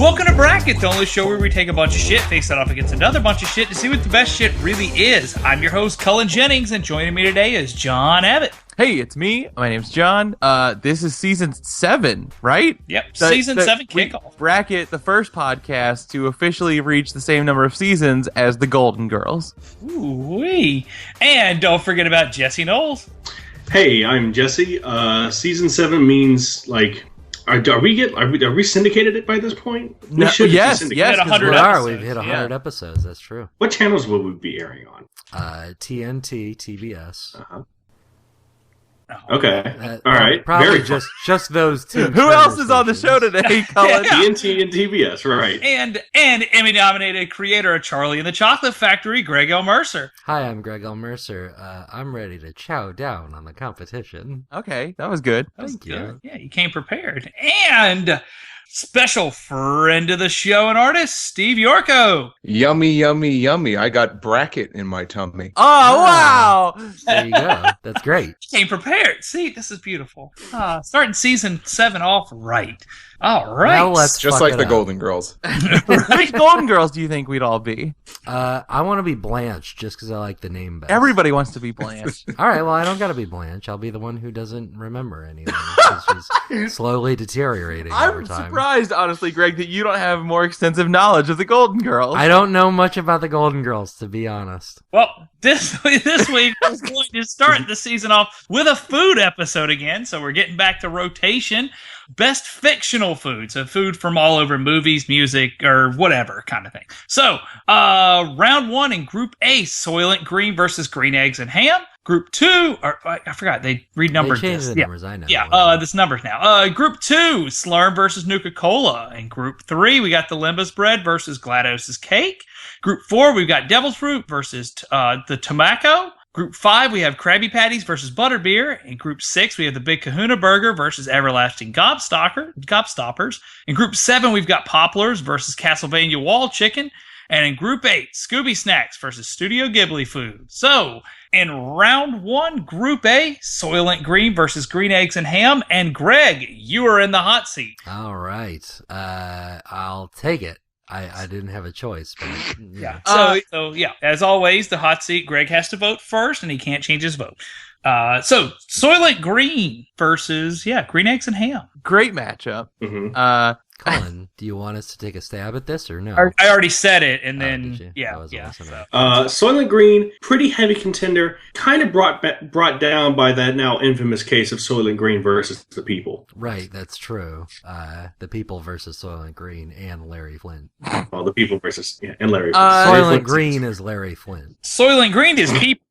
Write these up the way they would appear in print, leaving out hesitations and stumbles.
Welcome to Bracket, the only show where we take a bunch of shit, face it off against another bunch of shit to see what the best shit really is. I'm your host, Cullen Jennings, and joining me today is John Abbott. Hey, it's me. My name's John. This is season 7, right? Yep, season 7 kickoff. Bracket, the first podcast to officially reach the same number of seasons as the Golden Girls. Ooh-wee. And don't forget about Jesse Knowles. Hey, I'm Jesse. Season 7 means, like... Are we syndicated it by this point? No, yes. We've hit 100 episodes. That's true. What channels will we be airing on? TNT, TBS. Uh-huh. Okay. All right. Probably just those two. Who else is on the show today, Cullen? TNT and TBS, right. And Emmy-nominated creator of Charlie and the Chocolate Factory, Greg L. Mercer. Hi, I'm Greg L. Mercer. I'm ready to chow down on the competition. Okay, that was good. Thank you. Yeah, you came prepared. And special friend of the show and artist, Steve Yurko. Yummy, yummy, yummy. I got bracket in my tummy. Oh, wow. There you go. That's great. Came prepared. See, this is beautiful. Starting season 7 off right. All right. Now let's just like the Golden Girls. Which Golden Girls do you think we'd all be? I want to be Blanche just because I like the name best. Everybody wants to be Blanche. All right, well, I don't got to be Blanche. I'll be the one who doesn't remember anything. She's slowly deteriorating over time. I'm surprised, honestly, Greg, that you don't have more extensive knowledge of the Golden Girls. I don't know much about the Golden Girls, to be honest. Well, this week we're going to start the season off with a food episode again, so we're getting back to rotation. Best fictional food, so food from all over movies, music, or whatever kind of thing. So, round 1 in Group A, Soylent Green versus Green Eggs and Ham. Group 2, or I forgot, they renumbered They changed this. the numbers, I know. Yeah, this number's now. Group 2, Slurm versus Nuka-Cola. In Group 3, we got the Limbus Bread versus GLaDOS's Cake. Group 4, we've got Devil's Fruit versus the Tobacco. Group 5, we have Krabby Patties versus Butterbeer. In Group 6, we have the Big Kahuna Burger versus Everlasting Gobstoppers. In Group 7, we've got Popplers versus Castlevania Wall Chicken. And in Group 8, Scooby Snacks versus Studio Ghibli Food. So, in round 1, Group A, Soylent Green versus Green Eggs and Ham. And Greg, you are in the hot seat. All right. I'll take it. I didn't have a choice, but yeah. So as always, the hot seat, Greg has to vote first, and he can't change his vote. So Soylent Green versus Green Eggs and Ham. Great matchup. Mm-hmm. Colin, do you want us to take a stab at this or no? I already said it, and then Soylent Green, pretty heavy contender, kind of brought down by that now infamous case of Soylent Green versus the People. Right, that's true. The People versus Soylent Green and Larry Flint. Well, the People versus and Larry. Soylent Green is Larry Flint. Soylent Green is People.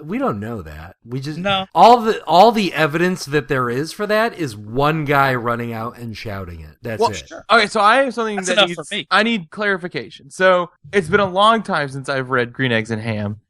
We don't know that. We just no. All the evidence that there is for that is one guy running out and shouting it. That's it. Sure. Okay, so I have something that I need clarification. So it's been a long time since I've read Green Eggs and Ham.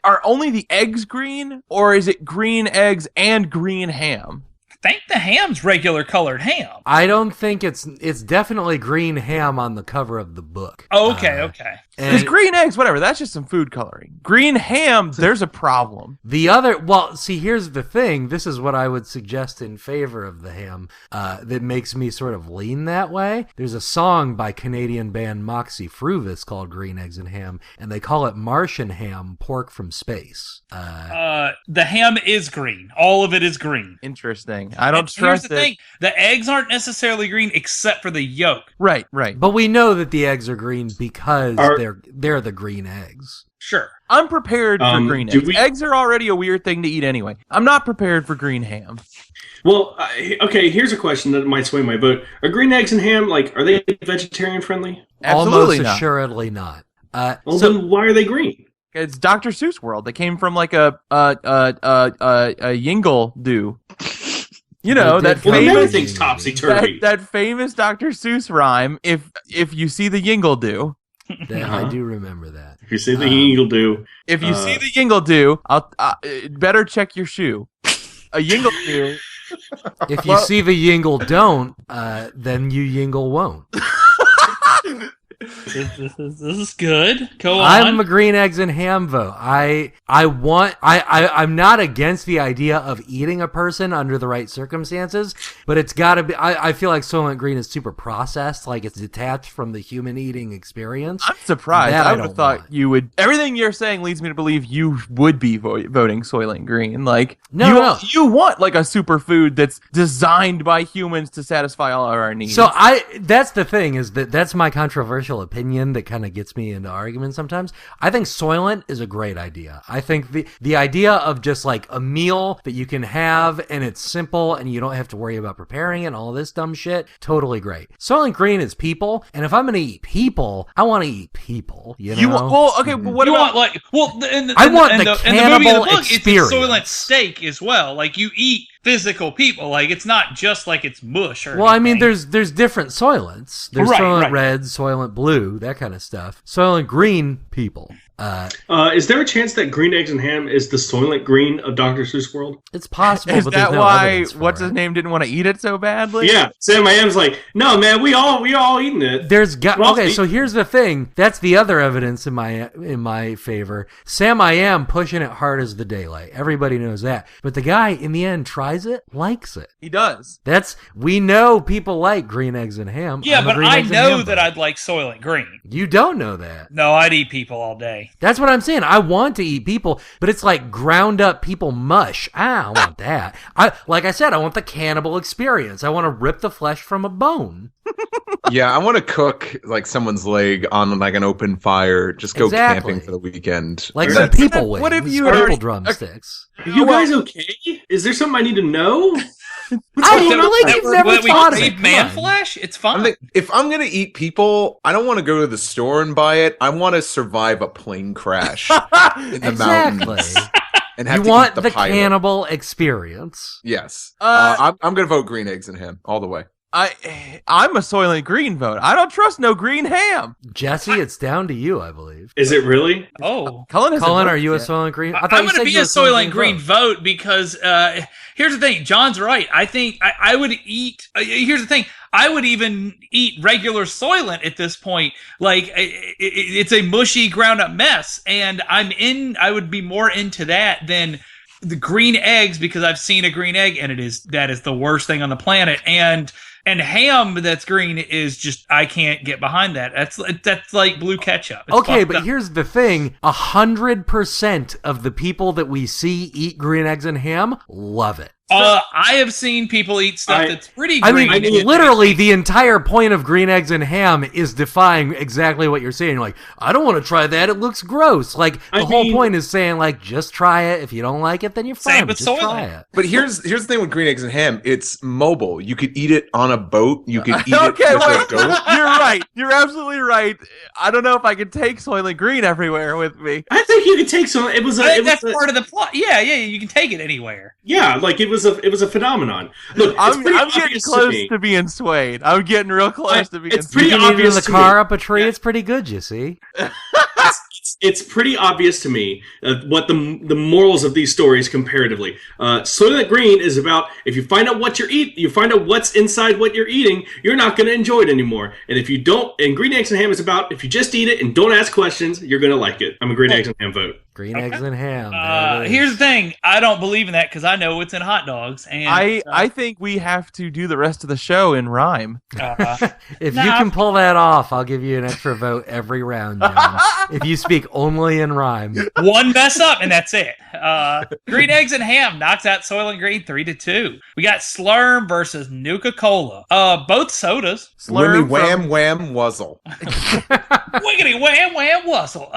Are only the eggs green, or is it green eggs and green ham? I think the ham's regular colored ham. I don't think it's definitely green ham on the cover of the book. Oh, okay. Because green eggs, whatever, that's just some food coloring. Green ham, there's a problem. Here's the thing. This is what I would suggest in favor of the ham that makes me sort of lean that way. There's a song by Canadian band Moxie Fruvis called Green Eggs and Ham, and they call it Martian ham, pork from space. The ham is green. All of it is green. Interesting. I don't trust it. Here's the thing. The eggs aren't necessarily green except for the yolk. Right. But we know that the eggs are green because they're the green eggs. Sure. I'm prepared for green eggs. Eggs are already a weird thing to eat anyway. I'm not prepared for green ham. Well, okay, here's a question that might sway my vote. Are green eggs and ham, are they vegetarian friendly? Absolutely Almost assuredly not. Then why are they green? It's Dr. Seuss world. They came from a Yingle do. You know, that famous everything's topsy-turvy. That famous Dr. Seuss rhyme, if you see the Yingle do. I do remember that. If you see the Yingle Do. If you see the Yingle Do, I'll better check your shoe. A Yingle Do. If you see the Yingle Don't, then you Yingle won't. This is good. Go on. I'm a green eggs and ham vote. I'm not against the idea of eating a person under the right circumstances, but it's got to be. I feel like Soylent Green is super processed, like it's detached from the human eating experience. I'm surprised. That I I would have don't thought want. you would. Everything you're saying leads me to believe you would be voting Soylent Green. Like No. you want like a superfood that's designed by humans to satisfy all of our needs. So that's the thing, is that's my controversial opinion that kind of gets me into arguments sometimes. I think Soylent is a great idea. I think the idea of just like a meal that you can have and it's simple and you don't have to worry about preparing it and all this dumb shit, totally great. Soylent Green is people, and if I'm going to eat people, I want to eat people, you know? What you about want like in the, I in want the, the in the movie and the cannibal book, experience. it's a Soylent steak as well. Like you eat physical people. Like it's not just like it's mush or Well, I mean, anything. there's different Soylents. There's Right, Soylent right. Red, Soylent Blue, that kind of stuff. Soylent Green people. Is there a chance that Green Eggs and Ham is the Soylent Green of Dr. Seuss World? It's possible, is but that there's no why evidence for what's it. his name didn't want to eat it so badly? Yeah, Sam I Am's like, no man, we all eating it. Okay, so here's the thing. That's the other evidence in my favor. Sam I Am pushing it hard as the daylight. Everybody knows that. But the guy in the end tries it, likes it. He does. We know people like green eggs and ham. Yeah, I'm a but green I eggs and know ham that vote. I'd like Soylent Green. You don't know that. No, I'd eat people all day. That's what I'm saying. I want to eat people, but it's like ground up people mush. I don't want that. Like I said, I want the cannibal experience. I want to rip the flesh from a bone. Yeah, I want to cook like someone's leg on like an open fire. Just go Exactly. camping for the weekend. Like Or some that's- people wings. what if you people already- drumsticks. Are you guys okay? Is there something I need to know? I feel like That- you've never what, we thought of eat it. man Come on. flesh? It's fine. If I'm gonna eat people, I don't want to go to the store and buy it. I want to survive a plane crash in the Exactly. mountains and have You to want eat the pilot. cannibal experience. Yes, Uh, I'm gonna vote green eggs and ham all the way. I'm a Soylent Green vote. I don't trust no green ham. Jesse, it's down to you, I believe. Is it really? Oh. Cullen, hasn't Colin, voted are you a yet. Soylent Green? I I'm thought you going to said be you a were Soylent Green vote. vote because here's the thing. John's right. I think I would eat. Here's the thing. I would even eat regular Soylent at this point. Like it's a mushy ground up mess, and I would be more into that than the green eggs because I've seen a green egg and that is the worst thing on the planet. And ham that's green is just I can't get behind that. That's like blue ketchup. It's Okay, fucked but up. here's the thing. 100% of the people that we see eat green eggs and ham love it. I have seen people eat stuff that's pretty I green. mean, literally, the entire point of green eggs and ham is defying exactly what you're saying. You're like, I don't want to try that. It looks gross. Like, the whole point is saying, like, just try it. If you don't like it, then you're fine. Same with Just try Soylent. it. But here's the thing with green eggs and ham. It's mobile. You could eat it on a boat. You could eat Okay, it with wait. a goat. You're right. You're absolutely right. I don't know if I can take Soylent Green everywhere with me. I think you could take some. It was That's part of the plot. Yeah, you can take it anywhere. like it was a phenomenon. Look, it's I'm pretty getting obvious close me. to being swayed. I'm getting real close to being it's swayed. pretty You can eat it in obvious the to car me. up a tree. It's pretty good, you see. It's pretty obvious to me what the morals of these stories comparatively. Soylent Green is about if you find out what you find out what's inside what you're eating, you're not going to enjoy it anymore. And if you don't, and Green Eggs and Ham is about if you just eat it and don't ask questions, you're going to like it. I'm a Green Eggs and Ham vote. Green eggs and ham. There it is. Here's the thing. I don't believe in that because I know it's in hot dogs. And I think we have to do the rest of the show in rhyme. If you can pull that off, I'll give you an extra vote every round, John. If you speak only in rhyme. one mess up and that's it. Green Eggs and Ham knocks out Soylent Green 3-2. We got Slurm versus Nuka Cola. Both sodas. Whammy Slurm wham wham wuzzle. Wiggity wham wham wuzzle.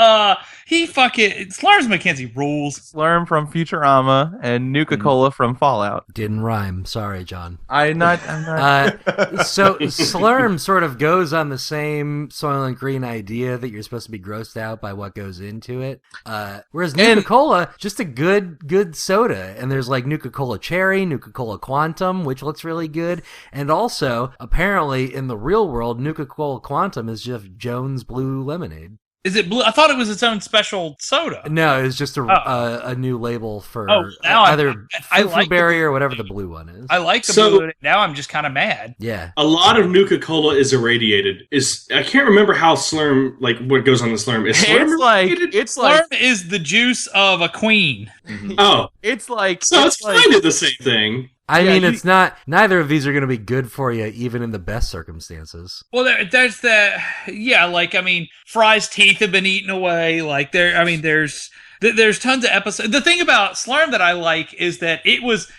Slurm's Mackenzie rules. Slurm from Futurama and Nuka Cola from Fallout. Didn't rhyme. Sorry, John. I'm not. So Slurm sort of goes on the same Soylent Green idea that you're supposed to be grossed out by what goes into it. Whereas Nuka Cola, just a good soda. And there's like Nuka Cola Cherry, Nuka Cola Quantum, which looks really good. And also, apparently, in the real world, Nuka Cola Quantum is just Jones Blue Lemonade. Is it blue? I thought it was its own special soda. No, it's just Oh. a new label for now either I Foo like Berry or whatever the blue one is. I like the So- blue. Now I'm just kind of mad. Yeah. A lot of Nuka-Cola is irradiated. I can't remember how Slurm, like what goes on the Slurm. Is Slurm irradiated? It's like Slurm is the juice of a queen. Oh, it's like so it's like kind of the same thing. I Yeah, mean, you- it's not. Neither of these are going to be good for you, even in the best circumstances. Well, there's that. Yeah, like I mean, Fry's teeth have been eaten away. Like there's tons of episodes. The thing about Slurm that I like is that it was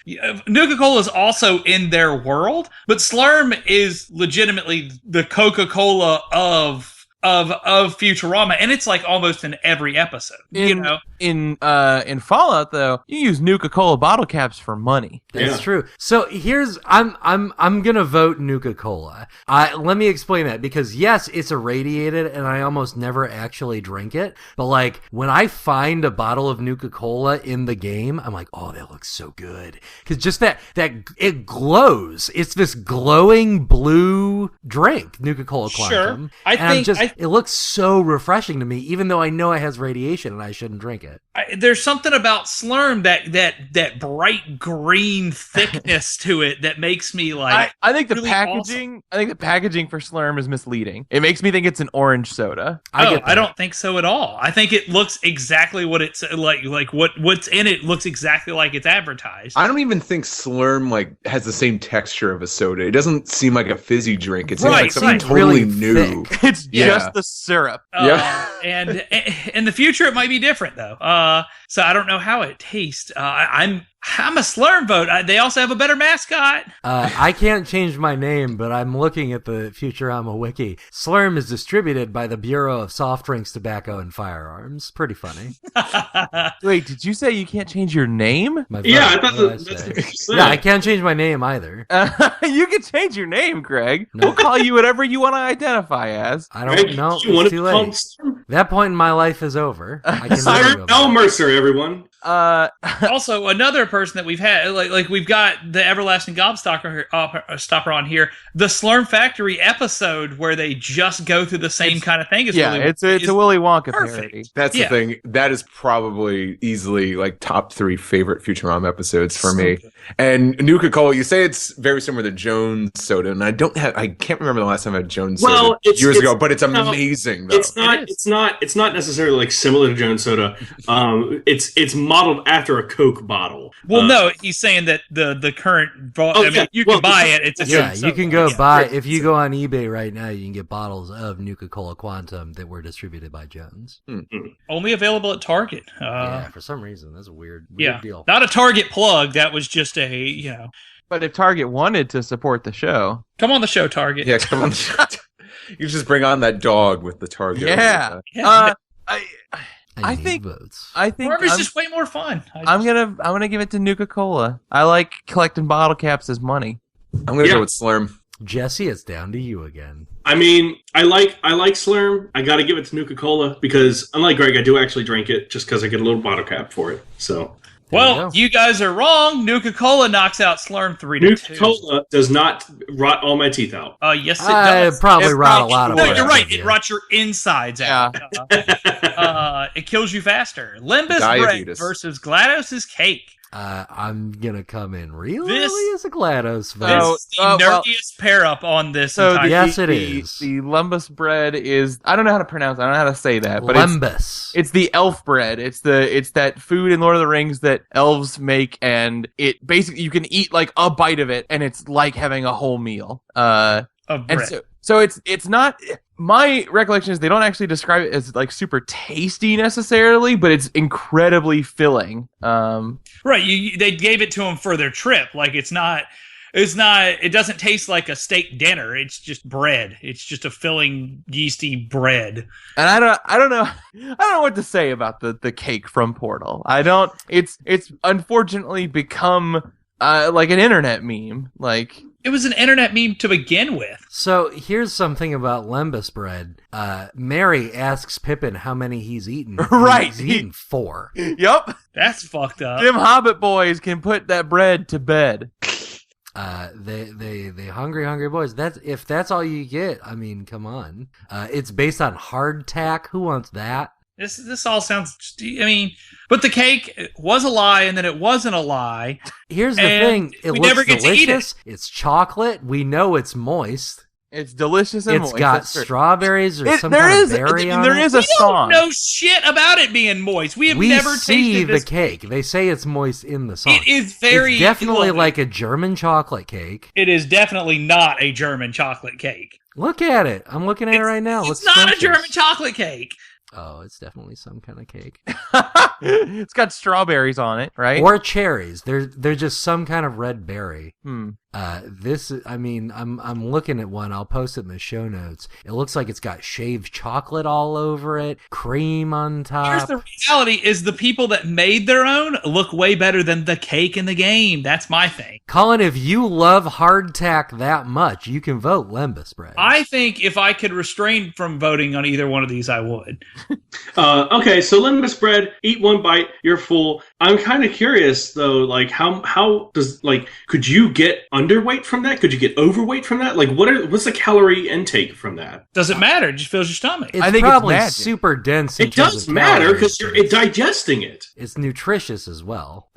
Nuka-Cola is also in their world, but Slurm is legitimately the Coca-Cola of Futurama, and it's like almost in every episode. in Fallout though, you use Nuka-Cola bottle caps for money. That's Yeah. true. So here's I'm gonna vote Nuka-Cola. Let me explain that, because yes, it's irradiated and I almost never actually drink it. But like when I find a bottle of Nuka-Cola in the game, I'm like, oh, that looks so good. Because just that it glows. It's this glowing blue drink, Nuka-Cola Quantum. I And think it looks so refreshing to me, even though I know it has radiation and I shouldn't drink it. there's something about Slurm that bright green thickness to it that makes me like. I think the really packaging. I think the packaging for Slurm is misleading. It makes me think it's an orange soda. I don't think so at all. I think it looks exactly what it's like. What's in it looks exactly like it's advertised. I don't even think Slurm like has the same texture of a soda. It doesn't seem like a fizzy drink. It seems Right, like something right. totally Really new. thick. It's Yeah. just the syrup. Yeah. And in the future it might be different though. So I don't know how it tastes. I'm a Slurm vote. They also have a better mascot. I can't change my name, but I'm looking at the Futurama wiki. Slurm is distributed by the Bureau of Soft Drinks, Tobacco, and Firearms. Pretty funny. Wait, did you say you can't change your name? My Yeah, I vote. thought What did I that's say? what you said. Yeah, I can't change my name either. You can change your name, Greg. No. We'll call you whatever you want to identify as. I Greg, don't know. you wanted It's too to call him late. Slurm? That point in my life is over. I can never Siren go L. back. Mercer, everyone. Also, another person that we've had, like we've got the Everlasting Gobstopper stopper on here. The Slurm Factory episode where they just go through the same kind of thing. Is Yeah, really, it's a is Willy Wonka perfect. parody. That's Yeah. the thing. That is probably easily like top 3 favorite Futurama episodes for me. And Nuka-Cola, you say it's very similar to Jones soda, and I can't remember the last time I had Jones Well, soda it's- years it's- ago, but it's no, amazing though. It's not necessarily like similar to Jones Soda. It's modeled after a Coke bottle. Well, no, he's saying that the current. I mean, yeah. you can Well, buy it. It's a Yeah, Jones you soda. can go Yeah. buy, if you go on eBay right now, you can get bottles of Nuka-Cola Quantum that were distributed by Jones. Only available at Target. Yeah, for some reason. That's a weird Yeah, deal. not a Target plug. That was just a But if Target wanted to support the show, come on the show, Target. Yeah, come on. You just bring on that dog with the target. yeah. Yeah. I need think- votes. I think Slurm is I'm, just way more fun. I'm gonna give it to Nuka-Cola. I like collecting bottle caps as money. I'm gonna Yeah. go with Slurm. Jesse, it's down to you again. I mean, I like Slurm. I got to give it to Nuka-Cola because, unlike Greg, I do actually drink it just because I get a little bottle cap for it. So Well, you guys are wrong. Nuka-Cola knocks out Slurm 3-2. Nuka-Cola does not rot all my teeth out. Yes, it does. Probably It rot a probably- lot of No, places, you're right. yeah. It rots your insides out. It kills you faster. Limbus bread Diabetes. versus GLaDOS's cake. I'm gonna come in real This- early as a GLaDOS This vote. is the well- nerdiest pair up on this So entire. Yes, it is. The Lumbus bread is, I don't know how to pronounce it. I don't know how to say that, but Lembus. it's the elf bread. It's that food in Lord of the Rings that elves make, and it basically you can eat like a bite of it, and it's like having a whole meal. Of And bread. so it's not. My recollection is they don't actually describe it as like super tasty necessarily, but it's incredibly filling. Right, they gave it to him for their trip. Like it's not. It doesn't taste like a steak dinner. It's just bread. It's just a filling, yeasty bread. And I don't know what to say about the cake from Portal. It's unfortunately become like an internet meme. Like It was an internet meme to begin with. So here's something about Lembus bread. Mary asks Pippin how many he's eaten. Right. He's eaten 4. Yup. That's fucked up. Them Hobbit boys can put that bread to bed. They hungry boys. If that's all you get, I mean, come on. It's based on hardtack. Who wants that? This all sounds. I mean, but the cake was a lie, and then it wasn't a lie. Here's the and thing: it we looks never get to eat delicious. It's chocolate. We know it's moist. It's delicious and moist. It's got That's true. strawberries or some There kind is of berry on there it. is a We song. don't know shit about it being moist. We have We never see tasted the this. cake. They say it's moist in the song. It is very. It's definitely look, like a German chocolate cake. It is definitely not a German chocolate cake. Look at it. I'm looking at it right now. It's Looks not a scrumptious. German chocolate cake. Oh, it's definitely some kind of cake. It's got strawberries on it, right? Or cherries. They're just some kind of red berry. Hmm. I'm looking at one. I'll post it in the show notes. It looks like it's got shaved chocolate all over it, cream on top. Here's the reality: is the people that made their own look way better than the cake in the game. That's my thing. Colin, if you love hardtack that much, you can vote Lembas bread. I think if I could restrain from voting on either one of these, I would. Okay, so lemon bread, eat one bite, you're full. I'm kind of curious though, like how does could you get underweight from that? Could you get overweight from that? Like what's the calorie intake from that? Doesn't matter. It just fills your stomach. It's I think probably it's magic. super dense. in It terms does of matter calories, because but you're digesting it. It's nutritious as well.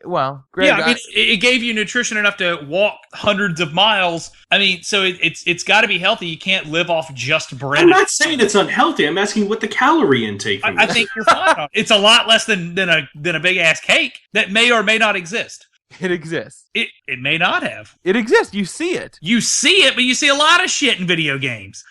Well, Greg, Yeah, I mean, it gave you nutrition enough to walk hundreds of miles. I mean, so it's got to be healthy. You can't live off just bread. I'm not saying it's unhealthy. I'm asking what the calorie intake from I this. think you're fine on it. It's a lot less than a big ass cake that may or may not exist. it exists. It may not have. It exists. You see it. You see it, but you see a lot of shit in video games.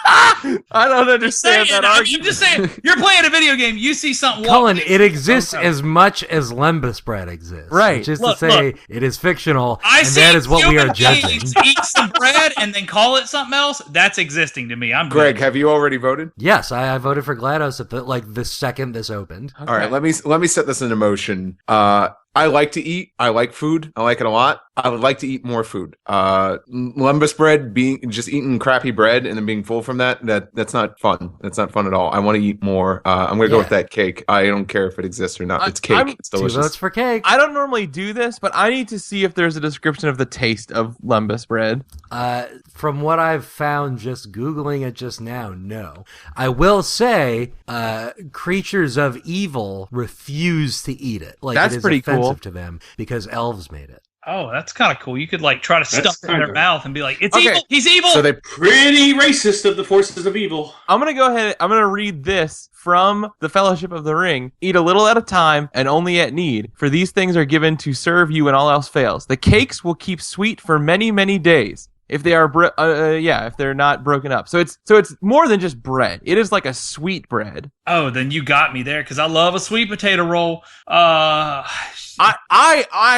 I don't understand Saying, that I'm argument. just saying, you're playing a video game, you see something. Colin, walking- it exists Oh, as much as Lembas bread exists. Right. Just Look, to say it is fictional, I and see that is what we human are judging. beings eat some bread and then call it something else. That's existing to me. I'm Greg, good. have you already voted? Yes, I voted for GLaDOS at the second this opened. Okay. All right, let me set this into motion. I like to eat. I like food. I like it a lot. I would like to eat more food. Lembas bread, just eating crappy bread and then being full from that's not fun. That's not fun at all. I want to eat more. I'm gonna go with that cake. I don't care if it exists or not. It's cake. It's 2 delicious. votes for cake. I don't normally do this, but I need to see if there's a description of the taste of Lembas bread. From what I've found just Googling it just now, no. I will say, creatures of evil refuse to eat it. Like, That's it is pretty offensive cool. to them because elves made it. Oh, that's kind of cool. You could try to stuff it in their kinda- mouth and be like, "It's Okay. evil. He's evil." So they Pretty racist of the forces of evil. I'm going to go ahead. I'm going to read this from the Fellowship of the Ring. Eat a little at a time and only at need, for these things are given to serve you when all else fails. The cakes will keep sweet for many, many days. If they are, if they're not broken up. So it's more than just bread. It is like a sweet bread. Oh, then you got me there because I love a sweet potato roll. I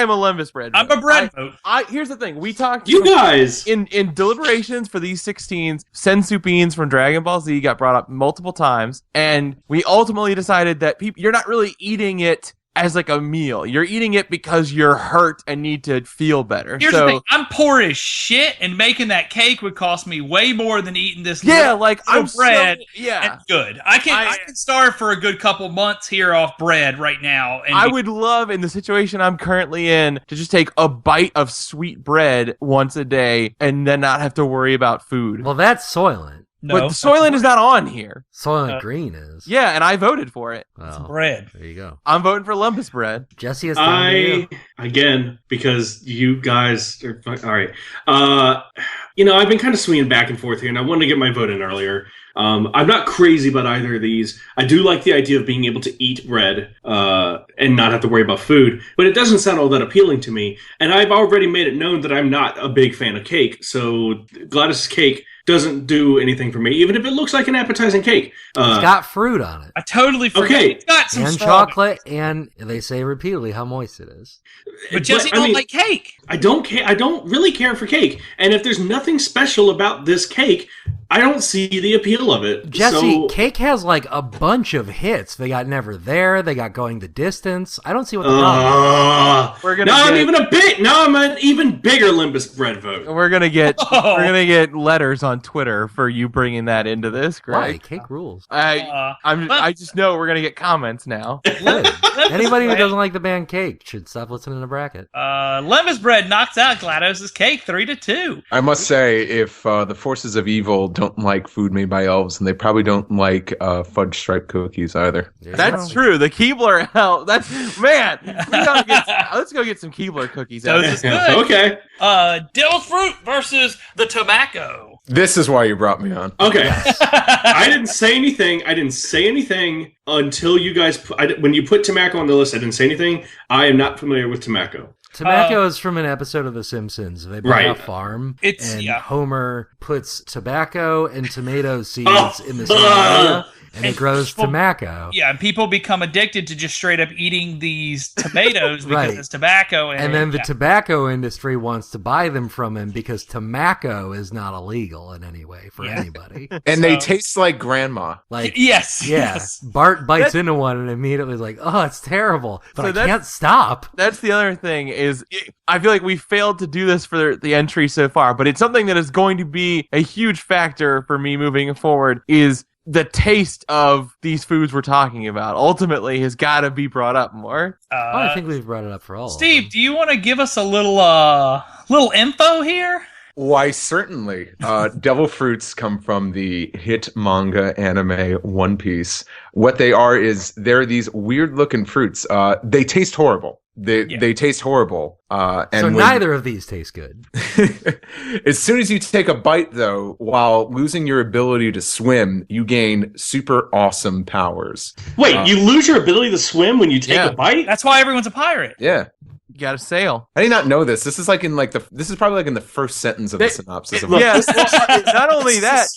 am a Lembas bread. I'm a bread vote. Here's the thing. We talked. You guys. In deliberations for these 16s, Senzu beans from Dragon Ball Z got brought up multiple times, and we ultimately decided that you're not really eating it as like a meal. You're eating it because you're hurt and need to feel better. Here's the thing: I'm poor as shit, and making that cake would cost me way more than eating this. little I'm bread. yeah. And good. I can starve for a good couple months here off bread right now. And I would love, in the situation I'm currently in, to just take a bite of sweet bread once a day and then not have to worry about food. Well, that's Soylent. But Soylent is not on here. Soylent Green is. Yeah, and I voted for it. Well, bread. there you go. I'm voting for Lembas bread. Jesse, it's time to you. Again, because you guys are all right. I've been kind of swinging back and forth here, and I wanted to get my vote in earlier. I'm not crazy about either of these. I do like the idea of being able to eat bread and not have to worry about food, but it doesn't sound all that appealing to me. And I've already made it known that I'm not a big fan of cake, so GLaDOS' cake doesn't do anything for me, even if it looks like an appetizing cake. It's got fruit on it. I totally forgot. Okay. It's got some And strawberry. chocolate, and they say repeatedly how moist it is. But Jesse don't like cake. I don't care. I don't really care for cake. And if there's nothing special about this cake, I don't see the appeal of it. Jesse, So, Cake has like a bunch of hits. They got Never There. They got Going the Distance. I don't see what the problem is. We're gonna now get, I'm even a bit. Now I'm an even bigger Limbus Bread vote. we're gonna get letters on Twitter for you bringing that into this, Why? Greg. Cake rules. I just know we're gonna get comments now. Good. Anybody who doesn't like the band Cake should stop listening to Bracket. Limbus Bread knocks out GLaDOS's Cake 3-2. I must say, if the forces of evil don't like food made by elves, and they probably don't like fudge stripe cookies either. That's true. The Keebler hell. That's man. Let's go get some Keebler cookies. Out Those is there. good. Okay. Devil's Fruit versus the Tobacco. This is why you brought me on. Okay. I didn't say anything. I didn't say anything until you guys. When you put tobacco on the list, I didn't say anything. I am not familiar with tobacco. Tobacco is from an episode of The Simpsons. They buy a farm, and Homer puts tobacco and tomato seeds in the same area, and it grows tobacco. Yeah, and people become addicted to just straight up eating these tomatoes because it's tobacco. And then the tobacco industry wants to buy them from him because tobacco is not illegal in any way for anybody. And they taste like grandma. Like yes. Bart bites into one and immediately is like, oh, it's terrible, but I can't stop. That's the other thing is I feel like we failed to do this for the entry so far, but it's something that is going to be a huge factor for me moving forward is the taste of these foods we're talking about ultimately has got to be brought up more. I think we've brought it up for all Steve, of them. do you want to give us a little info here? Why, certainly. Devil fruits come from the hit manga anime One Piece. What they are is they're these weird-looking fruits. They taste horrible. They taste horrible. And neither of these taste good. As soon as you take a bite, though, while losing your ability to swim, you gain super awesome powers. Wait, you lose your ability to swim when you take a bite? That's why everyone's a pirate. Yeah. You got to sail. I did not know this. This is like this is probably like in the first sentence of the synopsis. Yes. Not only that,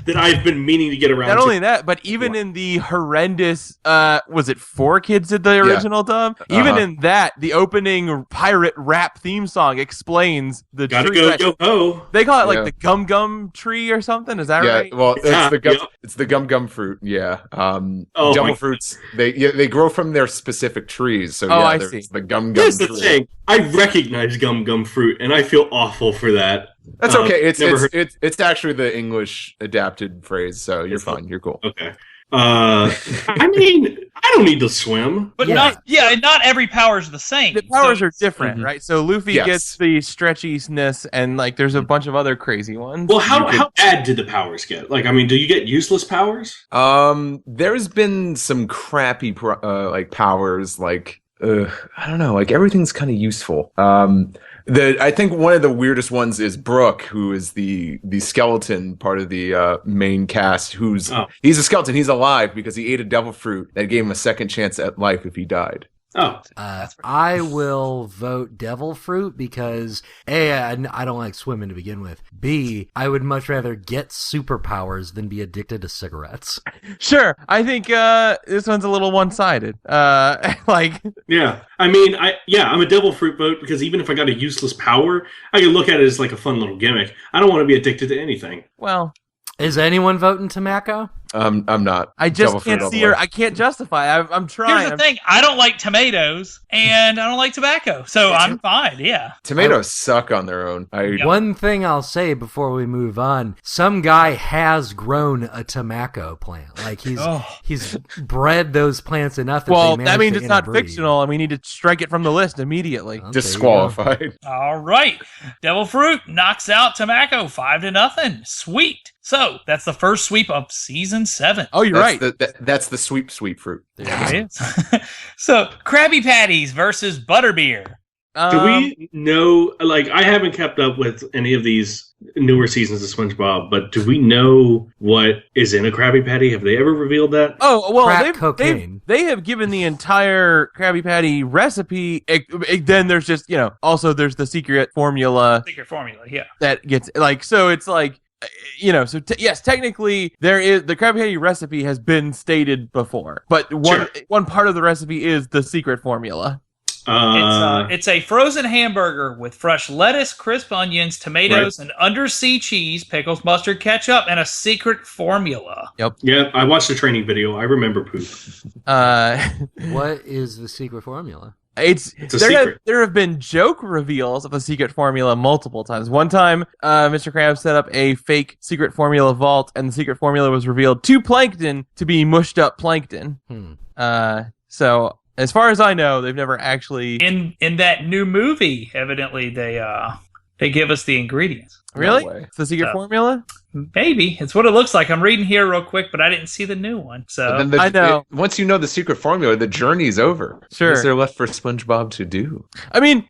that I've been meaning to get around. Not only that, but even in the horrendous, was it 4 Kids did the original dub? Even in that, the opening pirate rap theme song explains the Gotta tree. go, yo ho. They call it like the gum gum tree or something. Is that right? Yeah. Well, it's the gum fruit. Yeah. Devil fruits. They grow from their specific trees. So I there's see. the gum Here's tree. the thing. I recognize gum fruit, and I feel awful for that. That's okay. It's actually the English adapted phrase, so you're fine. You're cool. Okay. I mean, I don't need to swim. But not every power is the same. The powers are different, right? So Luffy gets the stretchiness, and like there's a bunch of other crazy ones. Well, how bad did the powers get? Like, I mean, do you get useless powers? There's been some crappy powers, like I don't know, like everything's kind of useful. I think one of the weirdest ones is Brooke, who is the skeleton part of the main cast. He's a skeleton. He's alive because he ate a devil fruit that gave him a second chance at life if he died. I will vote devil fruit because A, I don't like swimming to begin with. B, I would much rather get superpowers than be addicted to cigarettes. Sure, I think this one's a little one-sided. Yeah, I mean, I'm a devil fruit vote because even if I got a useless power, I can look at it as like a fun little gimmick. I don't want to be addicted to anything. Well, is anyone voting tobacco? I'm not. I just can't see her. I can't justify. I'm trying. Here's the thing. I don't like tomatoes, and I don't like tobacco, so I'm fine, yeah. Tomatoes suck on their own. One thing I'll say before we move on, some guy has grown a tobacco plant. Like, he's bred those plants enough that that means it's not fictional, and we need to strike it from the list immediately. Disqualified. All right. Devil Fruit knocks out tobacco 5-0. Sweet. So, that's the first sweep of Season 7. Oh, you're right. That's the sweep fruit. There it is. So, Krabby Patties versus Butterbeer. Do we know, like, I haven't kept up with any of these newer seasons of SpongeBob, but do we know what is in a Krabby Patty? Have they ever revealed that? Oh, well, Crack cocaine. They have given the entire Krabby Patty recipe. Then there's just, also there's the secret formula. Secret formula, yeah. That gets, so it's like, yes, technically there is the Krabby Patty recipe has been stated before, but one part of the recipe is the secret formula. It's a frozen hamburger with fresh lettuce, crisp onions, tomatoes, and undersea cheese, pickles, mustard, ketchup, and a secret formula. Yeah, I watched the training video. I remember poop. What is the secret formula? It's a secret. There have been joke reveals of the secret formula multiple times. One time, Mr. Krabs set up a fake secret formula vault, and the secret formula was revealed to Plankton to be mushed up plankton. So, as far as I know, they've never actually... In that new movie, evidently, they give us the ingredients. Really? No way. It's the secret formula? Maybe. It's what it looks like. I'm reading here real quick, but I didn't see the new one. So But then I know. once you know the secret formula, the journey's over. Sure. What's there left for SpongeBob to do? I mean,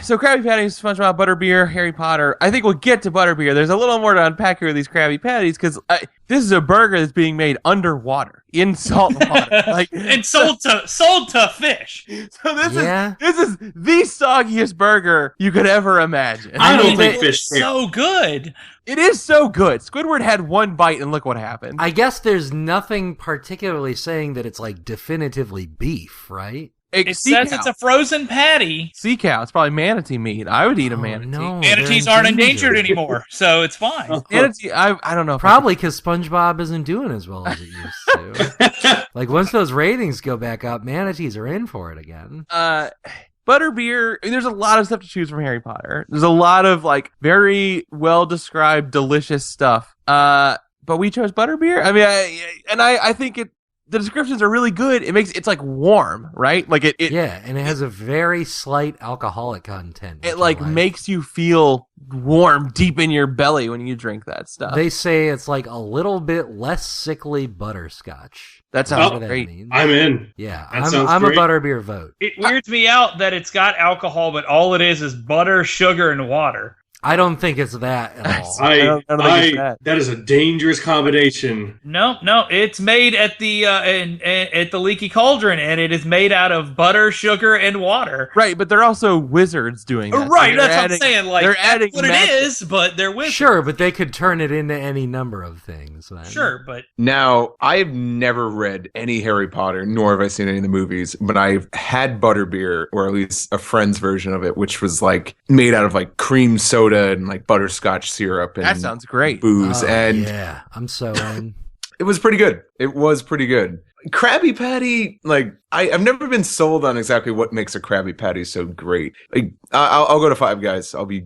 so Krabby Patties, SpongeBob, Butterbeer, Harry Potter. I think we'll get to Butterbeer. There's a little more to unpack here with these Krabby Patties because this is a burger that's being made underwater in salt water, and sold to fish. So this is the soggiest burger you could ever imagine. I don't think fish It's so good. It is so good. Squidward had one bite and look what happened. I guess there's nothing particularly saying that it's like definitively beef, right? It says it's a frozen patty. Sea cow. It's probably manatee meat. I would eat a manatee. No, Manatees they're aren't endangered anymore, so it's fine. Manatee. I don't know. Probably because SpongeBob isn't doing as well as it used to. Like once those ratings go back up, manatees are in for it again. Butterbeer, there's a lot of stuff to choose from Harry Potter. There's a lot of like very well described, delicious stuff. But we chose Butterbeer. I mean, I think the descriptions are really good. It's like warm, right? Like it yeah, and it has a very slight alcoholic content. It like makes you feel warm deep in your belly when you drink that stuff. They say it's like a little bit less sickly butterscotch. That sounds what great. That means. I'm in. Yeah, I'm a Butterbeer vote. It weirds me out that it's got alcohol, but all it is butter, sugar, and water. I don't think it's that at all. I don't think it's that is a dangerous combination. No, it's made at the at the Leaky Cauldron, and it is made out of butter, sugar, and water. Right, but they're also wizards doing that. Right, that's what I'm saying. Like they're adding what magic. it is, but they're wizards. Sure, but they could turn it into any number of things. Then. Sure, but Now, I've never read any Harry Potter, nor have I seen any of the movies, but I've had Butterbeer, or at least a friend's version of it, which was like made out of like cream soda and like butterscotch syrup and That sounds great. booze. And yeah, I'm so in. it was pretty good. It was pretty good. Krabby Patty, like I've never been sold on exactly what makes a Krabby Patty so great. Like, I'll go to Five Guys. I'll be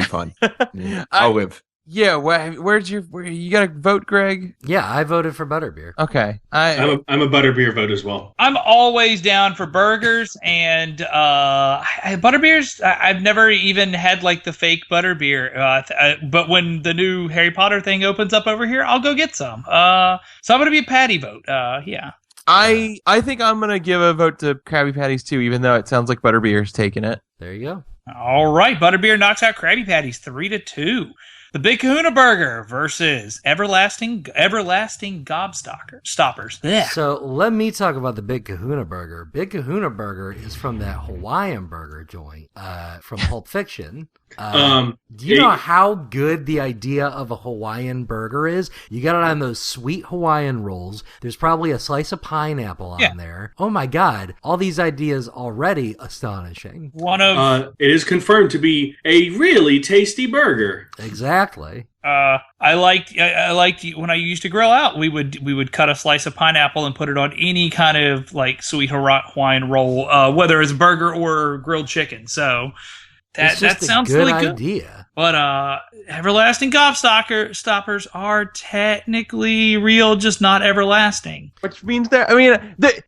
fun. Yeah, I'll live. Yeah, where you got to vote, Greg? Yeah, I voted for Butterbeer. Okay, I'm a Butterbeer vote as well. I'm always down for burgers and Butterbeers. I've never even had like the fake Butterbeer, but when the new Harry Potter thing opens up over here, I'll go get some. So I'm gonna be a Patty vote. Yeah. I think I'm gonna give a vote to Krabby Patties too, even though it sounds like Butterbeer's taking it. There you go. All right, Butterbeer knocks out Krabby Patties 3-2. The Big Kahuna Burger versus Everlasting Gobstoppers. Yeah. So let me talk about the Big Kahuna Burger. Big Kahuna Burger is from that Hawaiian burger joint from Pulp Fiction. Do you know how good the idea of a Hawaiian burger is? You got it on those sweet Hawaiian rolls. There's probably a slice of pineapple on there. Oh my God. All these ideas already astonishing. It is confirmed to be a really tasty burger. Exactly. I liked when I used to grill out. We would cut a slice of pineapple and put it on any kind of like sweet Hawaiian roll, whether it's burger or grilled chicken. So that sounds really good. Idea. But Everlasting Gobstoppers are technically real, just not everlasting. Which means that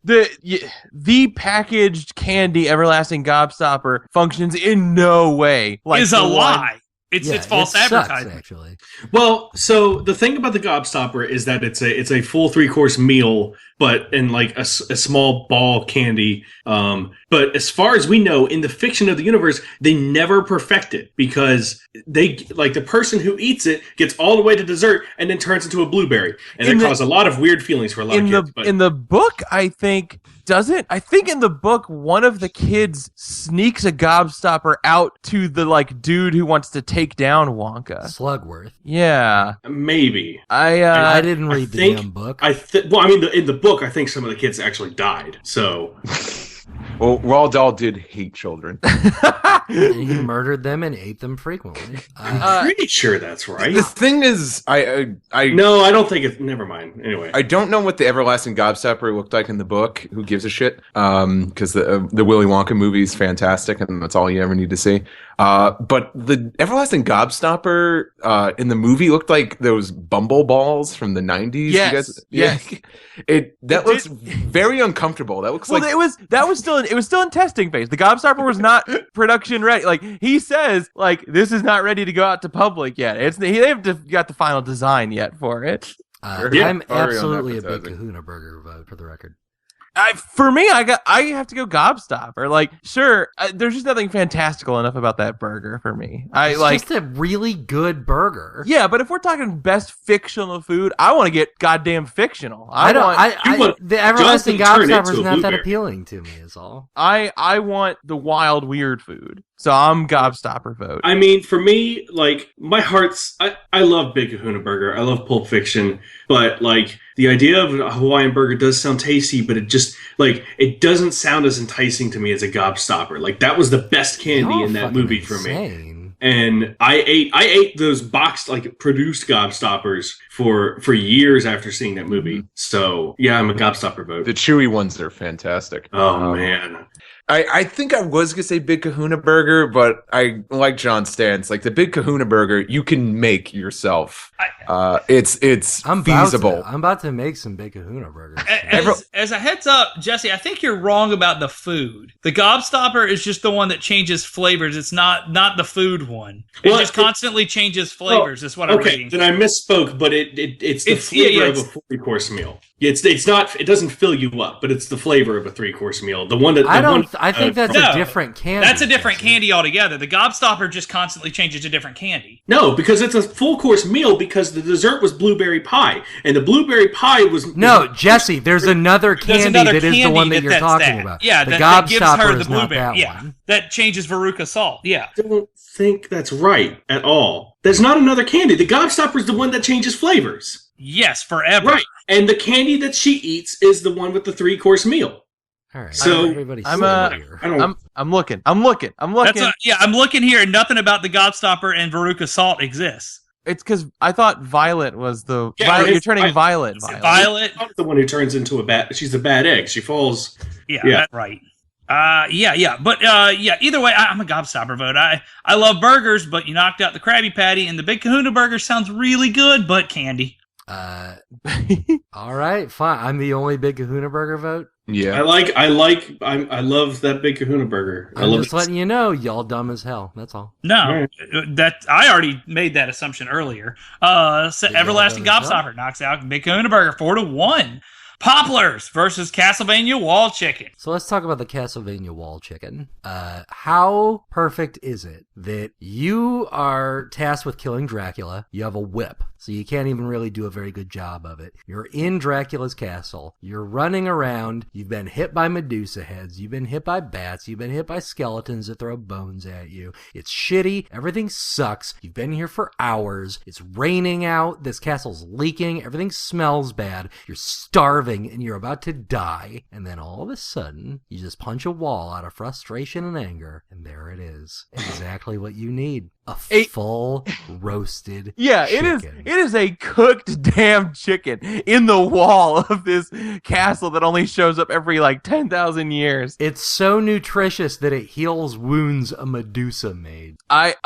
the packaged candy Everlasting Gobstopper functions in no way like is a lie. It's false advertising. Sucks, actually. Well, so the thing about the Gobstopper is that it's a full 3-course meal, but in like a small ball candy. But as far as we know, in the fiction of the universe, they never perfect it because they like the person who eats it gets all the way to dessert and then turns into a blueberry, and it caused a lot of weird feelings for a lot of kids. In the book, I think in the book one of the kids sneaks a Gobstopper out to the like dude who wants to take down Wonka. Slugworth. Yeah, maybe. I didn't read the damn book. In the book, I think some of the kids actually died. So Well, Roald Dahl did hate children. And he murdered them and ate them frequently. I'm pretty sure that's right. The thing is, No, I don't think it's. Never mind. Anyway, I don't know what the everlasting gobstopper looked like in the book. Who gives a shit? Because the Willy Wonka movie is fantastic, and that's all you ever need to see. But the everlasting gobstopper in the movie looked like those bumble balls from the 90s. Yes, yes. That looks very uncomfortable. That looks like it was still in testing phase. The gobstopper was not production ready. Like he says, like this is not ready to go out to public yet. They haven't got the final design yet for it. I'm absolutely a big Kahuna Burger vote for the record. For me, I have to go Gobstopper. Like, sure, there's just nothing fantastical enough about that burger for me. It's just a really good burger. Yeah, but if we're talking best fictional food, I want to get goddamn fictional. The everlasting Gobstopper is not that appealing to me. Is all. I want the wild weird food. So I'm Gobstopper vote. I mean, for me, like, my heart's... I love Big Kahuna Burger. I love Pulp Fiction. But, like, the idea of a Hawaiian burger does sound tasty, but it just, like, it doesn't sound as enticing to me as a Gobstopper. Like, that was the best candy in that movie for me. And I ate those boxed, like, produced Gobstoppers for years after seeing that movie. So, yeah, I'm a Gobstopper vote. the chewy ones are fantastic. Oh, man. I think I was gonna say Big Kahuna Burger, but I like John's stance. Like the Big Kahuna Burger, you can make yourself. It's feasible. I'm about to make some Big Kahuna Burgers. As a heads up, Jesse, I think you're wrong about the food. The Gobstopper is just the one that changes flavors. It's not the food one. It just constantly changes flavors. Is what I'm reading. Then I misspoke, but it's the flavor of a 3-course meal. It's not. It doesn't fill you up, but it's the flavor of a 3-course meal. The one that I think that's a different candy. That's a different candy altogether. The Gobstopper just constantly changes to different candy. No, because it's a full course meal. Because the dessert was blueberry pie, and the blueberry pie was Jesse. There's another candy that is the one that you're talking about. Yeah, the that gives her Gobstopper the is not blueberry. that one. That changes Veruca salt. Yeah, I don't think that's right at all. There's not another candy. The Gobstopper is the one that changes flavors. Yes, forever. Right, and the candy that she eats is the one with the 3-course meal. All right. So I'm looking. I'm looking. I'm looking here, and nothing about the Gobstopper and Veruca salt exists. It's because I thought Violet was the Yeah, you're turning Violet. Violet. The one who turns into a bat. She's a bad egg. She falls. Yeah, that's right. But either way, I'm a Gobstopper vote. I love burgers, but you knocked out the Krabby Patty, and the Big Kahuna Burger sounds really good, but candy. All right, fine. I'm the only Big Kahuna Burger vote. Yeah, I love that Big Kahuna Burger. I'm just letting you know, y'all dumb as hell. That's all. No, that I already made that assumption earlier. So Everlasting Gobstopper knocks out Big Kahuna Burger 4-1. Popplers versus Castlevania Wall Chicken. So let's talk about the Castlevania Wall Chicken. How perfect is it that you are tasked with killing Dracula? You have a whip, so you can't even really do a very good job of it. You're in Dracula's castle. You're running around. You've been hit by Medusa heads. You've been hit by bats. You've been hit by skeletons that throw bones at you. It's shitty. Everything sucks. You've been here for hours. It's raining out. This castle's leaking. Everything smells bad. You're starving and you're about to die. And then all of a sudden, you just punch a wall out of frustration and anger. And there it is. Exactly what you need. A full roasted chicken. It is a cooked damn chicken in the wall of this castle that only shows up every 10,000 years. It's so nutritious that it heals wounds a Medusa made. I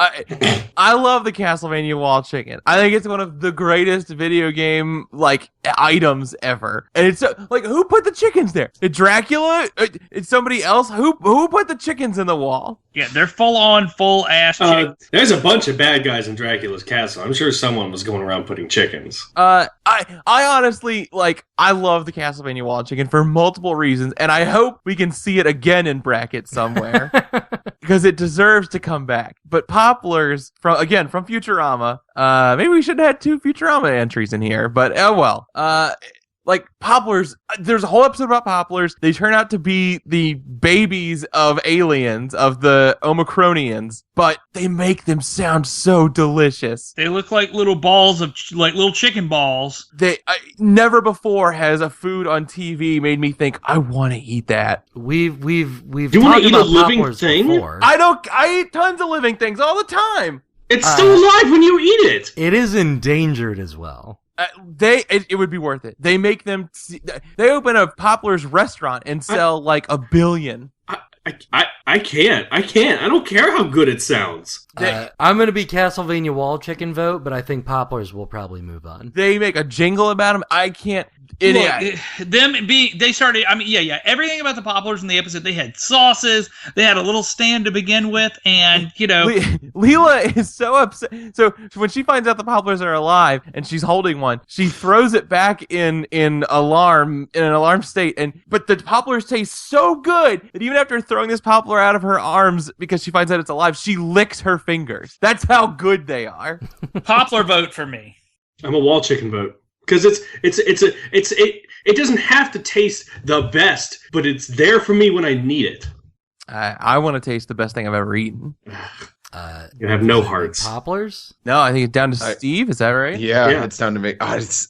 love the Castlevania Wall Chicken. I think it's one of the greatest video game items ever. And it's who put the chickens there? Did Dracula? It's somebody else? Who put the chickens in the wall? Yeah, they're full ass chickens. There's a bunch of bad guys in Dracula's castle. I'm sure someone was going around putting chickens. I honestly I love the Castlevania Wall Chicken for multiple reasons, and I hope we can see it again in brackets somewhere because it deserves to come back. But Popplers from Futurama. Maybe we should have had 2 Futurama entries in here, but oh well. like Poplars. There's a whole episode about Poplars. They turn out to be the babies of aliens, of the Omicronians, but they make them sound so delicious. They look like little balls of like little chicken balls. Never before has a food on TV made me think I want to eat that. We've You talked wanna eat a about living poplars thing? before. I eat tons of living things all the time. It's still alive when you eat it. It is endangered as well. It would be worth it. They make them. They open a Poplars restaurant and sell like 1 billion. I can't. I don't care how good it sounds. I'm going to be Castlevania Wall Chicken vote, but I think Poplars will probably move on. They make a jingle about them. I can't. They started. I mean, yeah. Everything about the Poplars in the episode. They had sauces. They had a little stand to begin with, and Leela is so upset. So when she finds out the Poplars are alive and she's holding one, she throws it back in an alarm state. But the Poplars taste so good that even after throwing this Poppler out of her arms because she finds out it's alive, she licks her fingers. That's how good they are. Poppler vote for me. I'm a wall chicken vote. Because it doesn't have to taste the best, but it's there for me when I need it. I want to taste the best thing I've ever eaten. You have no hearts. Poplars? No, I think it's down to Steve. Is that right? Yeah, it's down to me.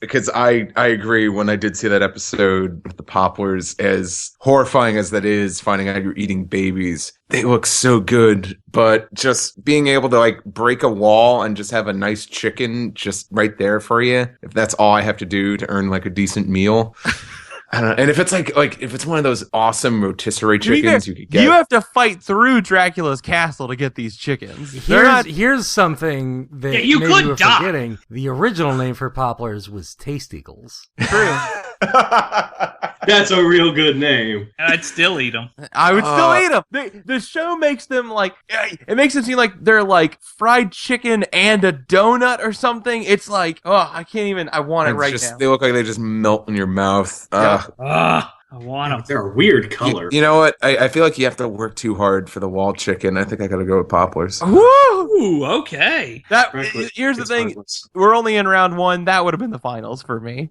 Because I agree. When I did see that episode with the Poplars, as horrifying as that is, finding out you're eating babies, they look so good. But just being able to like break a wall and just have a nice chicken just right there for you, if that's all I have to do to earn like a decent meal. I don't know. And if it's like if it's one of those awesome rotisserie chickens you could get. You have to fight through Dracula's castle to get these chickens. Here's something that you maybe could we're die. forgetting. The original name for Poplars was Taste Eagles. True. That's a real good name. And I'd still eat them. I would still eat them. The show makes them like, it makes it seem like they're like fried chicken and a donut or something. It's like, I can't even, I want it right now. They look like they just melt in your mouth. I want them. They're a weird color. You know what? I feel like you have to work too hard for the wall chicken. I think I gotta go with Poplars. Ooh, okay. Here's the thing. Pointless. We're only in round one. That would have been the finals for me.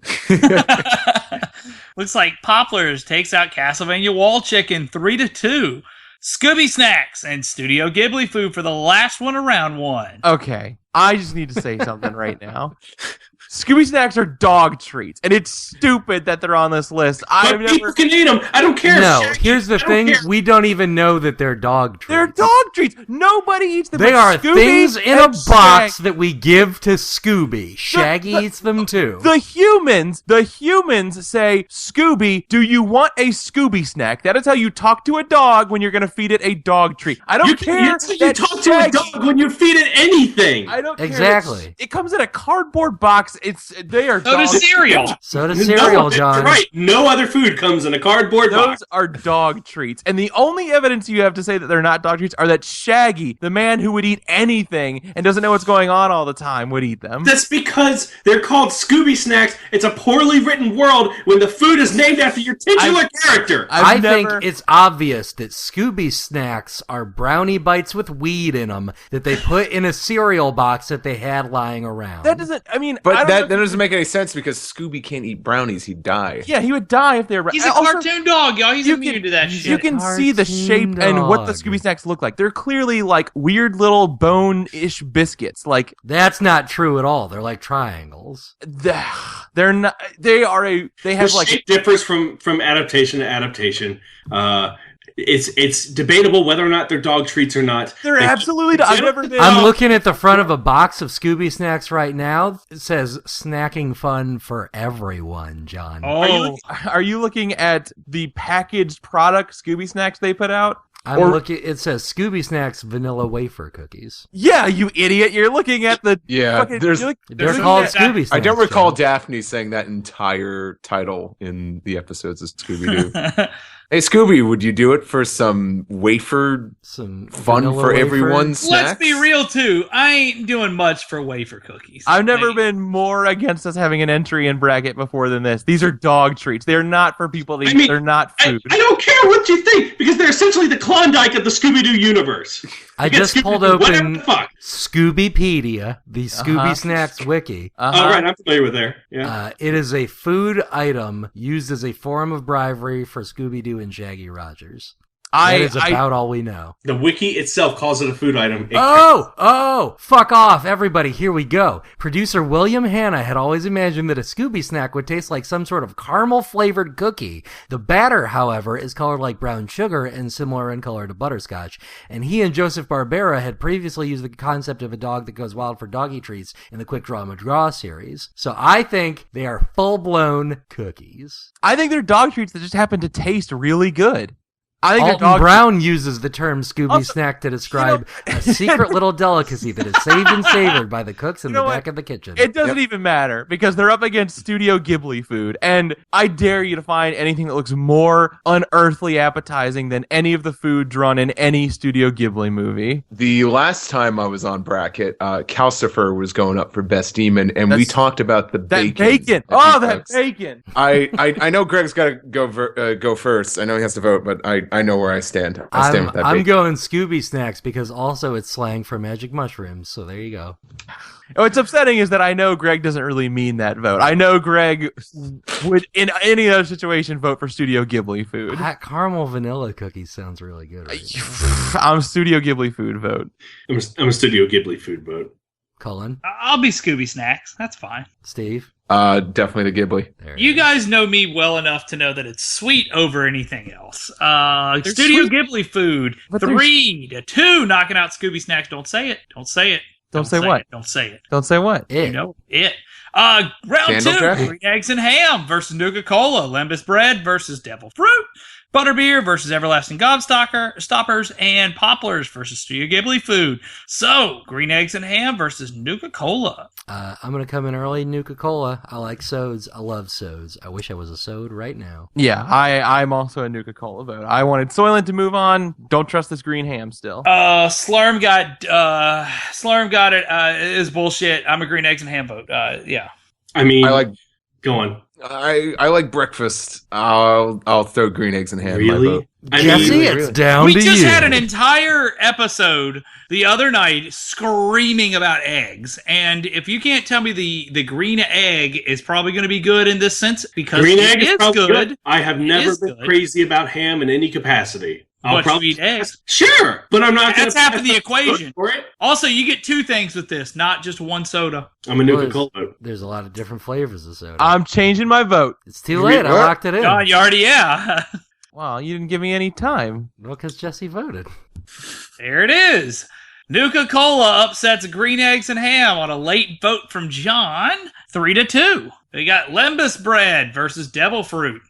Looks like Poplars takes out Castlevania Wall Chicken 3-2. Scooby Snacks and Studio Ghibli Food for the last one of round one. Okay. I just need to say something right now. Scooby Snacks are dog treats, and it's stupid that they're on this list. People can eat them. I don't care. No, Shaggy. here's the thing. care. We don't even know that they're dog treats. They're dog treats. Nobody eats them. They but are Scooby things in a and box Shaggy. that we give to Scooby. Shaggy eats them too. The humans say, Scooby, do you want a Scooby snack? That is how you talk to a dog when you're going to feed it a dog treat. I don't care. You talk to a dog when you feed it anything. I don't care. Exactly. It comes in a cardboard box. They are So does dog cereal. So does cereal, John. Right. No other food comes in a cardboard box. Those are dog treats. And the only evidence you have to say that they're not dog treats are that Shaggy, the man who would eat anything and doesn't know what's going on all the time, would eat them. That's because they're called Scooby Snacks. It's a poorly written world when the food is named after your titular character. I've I think never- it's obvious that Scooby Snacks are brownie bites with weed in them that they put in a cereal box that they had lying around. That doesn't, I mean... But I don't that know- doesn't make any sense because Scooby can't eat brownies. He'd die. Yeah, he would die if they were... He's a Also, cartoon dog, y'all. He's you immune can- to that You shit. can see the Cartoon shape and what the dog. Scooby Snacks look like. They're clearly like weird little bone-ish biscuits. Like, That's not true at all. They're like triangles. they're not... They have The like... shape differs from adaptation to adaptation. It's debatable whether or not they're dog treats or not. They're absolutely... I've never been... I'm looking at the front of a box of Scooby Snacks right now. It says snacking fun for everyone, John. Oh, Are you looking at the packaged product Scooby Snacks they put out? I'm looking. It says Scooby Snacks vanilla wafer cookies. Yeah, you idiot! You're looking at the Yeah, fucking, there's- you're They're looking called at- Scooby Snacks. I don't recall John. Daphne saying that entire title in the episodes of Scooby Doo. Hey, Scooby, would you do it for some wafer Some fun vanilla for wafer. everyone's snacks? let's be real too. I ain't doing much for wafer cookies. I've never Like, been more against us having an entry in bracket before than this. These are dog treats. They're not for people to eat. I mean, They're not food. I don't care what you think because they're they're essentially the Klondike of the Scooby-Doo universe. I get just Scooby-Doo, pulled whatever open the fuck. Scoobypedia, the Scooby Snacks wiki. Oh, right, I'm familiar with there. Yeah. It is a food item used as a form of bribery for Scooby-Doo and Shaggy Rogers. That is about all we know. The wiki itself calls it a food item. Fuck off, everybody, here we go. Producer William Hanna had always imagined that a Scooby snack would taste like some sort of caramel-flavored cookie. The batter, however, is colored like brown sugar and similar in color to butterscotch. And he and Joseph Barbera had previously used the concept of a dog that goes wild for doggy treats in the Quick Draw McGraw series. So I think they are full-blown cookies. I think they're dog treats that just happen to taste really good. I think Alton Brown uses the term Scooby snack to describe a secret little delicacy that is saved and savored by the cooks in the back of the kitchen. It doesn't even matter because they're up against Studio Ghibli food, and I dare you to find anything that looks more unearthly appetizing than any of the food drawn in any Studio Ghibli movie. The last time I was on Bracket, Calcifer was going up for Best Demon, and we talked about the bacon. That bacon! I know Greg's got to go first. I know he has to vote, but I know where I stand. I stand with that bacon. I'm going Scooby Snacks because also it's slang for magic mushrooms, so there you go. What's upsetting is that I know Greg doesn't really mean that vote. I know Greg would, in any other situation, vote for Studio Ghibli food. That caramel vanilla cookie sounds really good. Right I'm Studio Ghibli food vote. I'm a Studio Ghibli food vote. Cullen? I'll be Scooby Snacks. That's fine. Steve? Definitely the Ghibli. You guys know me well enough to know that it's sweet over anything else. Studio sweet. Ghibli food, 3-2, knocking out Scooby Snacks. Don't say it. Don't say it. Don't say what? Don't say it. Don't say what? You know it. Round Candlejack? 2, Green Eggs and Ham versus Nuka-Cola, Lembas Bread versus Devil Fruit, Butterbeer versus Everlasting Gobstoppers, and Poplars versus Studio Ghibli food. So, Green Eggs and Ham versus Nuka-Cola. I'm going to come in early, Nuka-Cola. I like sods. I love sods. I wish I was a sod right now. Yeah, I'm also a Nuka-Cola vote. I wanted Soylent to move on. Don't trust this green ham still. Slurm got it. It is bullshit. I'm a Green Eggs and Ham vote. Yeah. I mean, go on. I like breakfast. I'll throw green eggs and ham. Really? Jesse, it's down we to you. just had an entire episode the other night screaming about eggs, and if you can't tell me the green egg is probably going to be good in this sense because green it egg is is good. I have never been crazy about ham in any capacity. I'll probably eat eggs. Sure, but I'm not. That's half of the equation. For it. Also, you get 2 things with this, not just one soda. I'm a Nuka-Cola. There's a lot of different flavors of soda. I'm changing my vote. It's too late. I locked it in. God, you already, yeah. Wow, you didn't give me any time. Well, because Jesse voted. There it is. Nuka-Cola upsets Green Eggs and Ham on a late vote from John, 3-2. We got Lembas Bread versus Devil Fruit.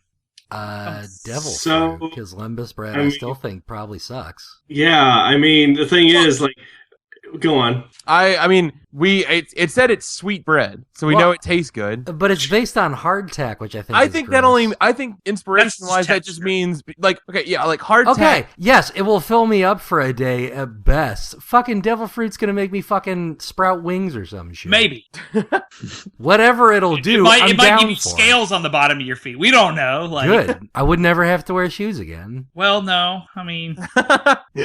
Devil Fruit, because Lembas Bread I still think probably sucks. Yeah, I mean, the thing is, like, go on. I mean, it said it's sweet bread, so we know it tastes good. But it's based on hardtack, which I think I think inspiration-wise that just means like hardtack. Okay, yes, it will fill me up for a day at best. Fucking Devil Fruit's gonna make me fucking sprout wings or some shit. Maybe. Whatever it'll do, it might give you for scales on the bottom of your feet. We don't know. Like, good. I would never have to wear shoes again. Well, no. I mean, he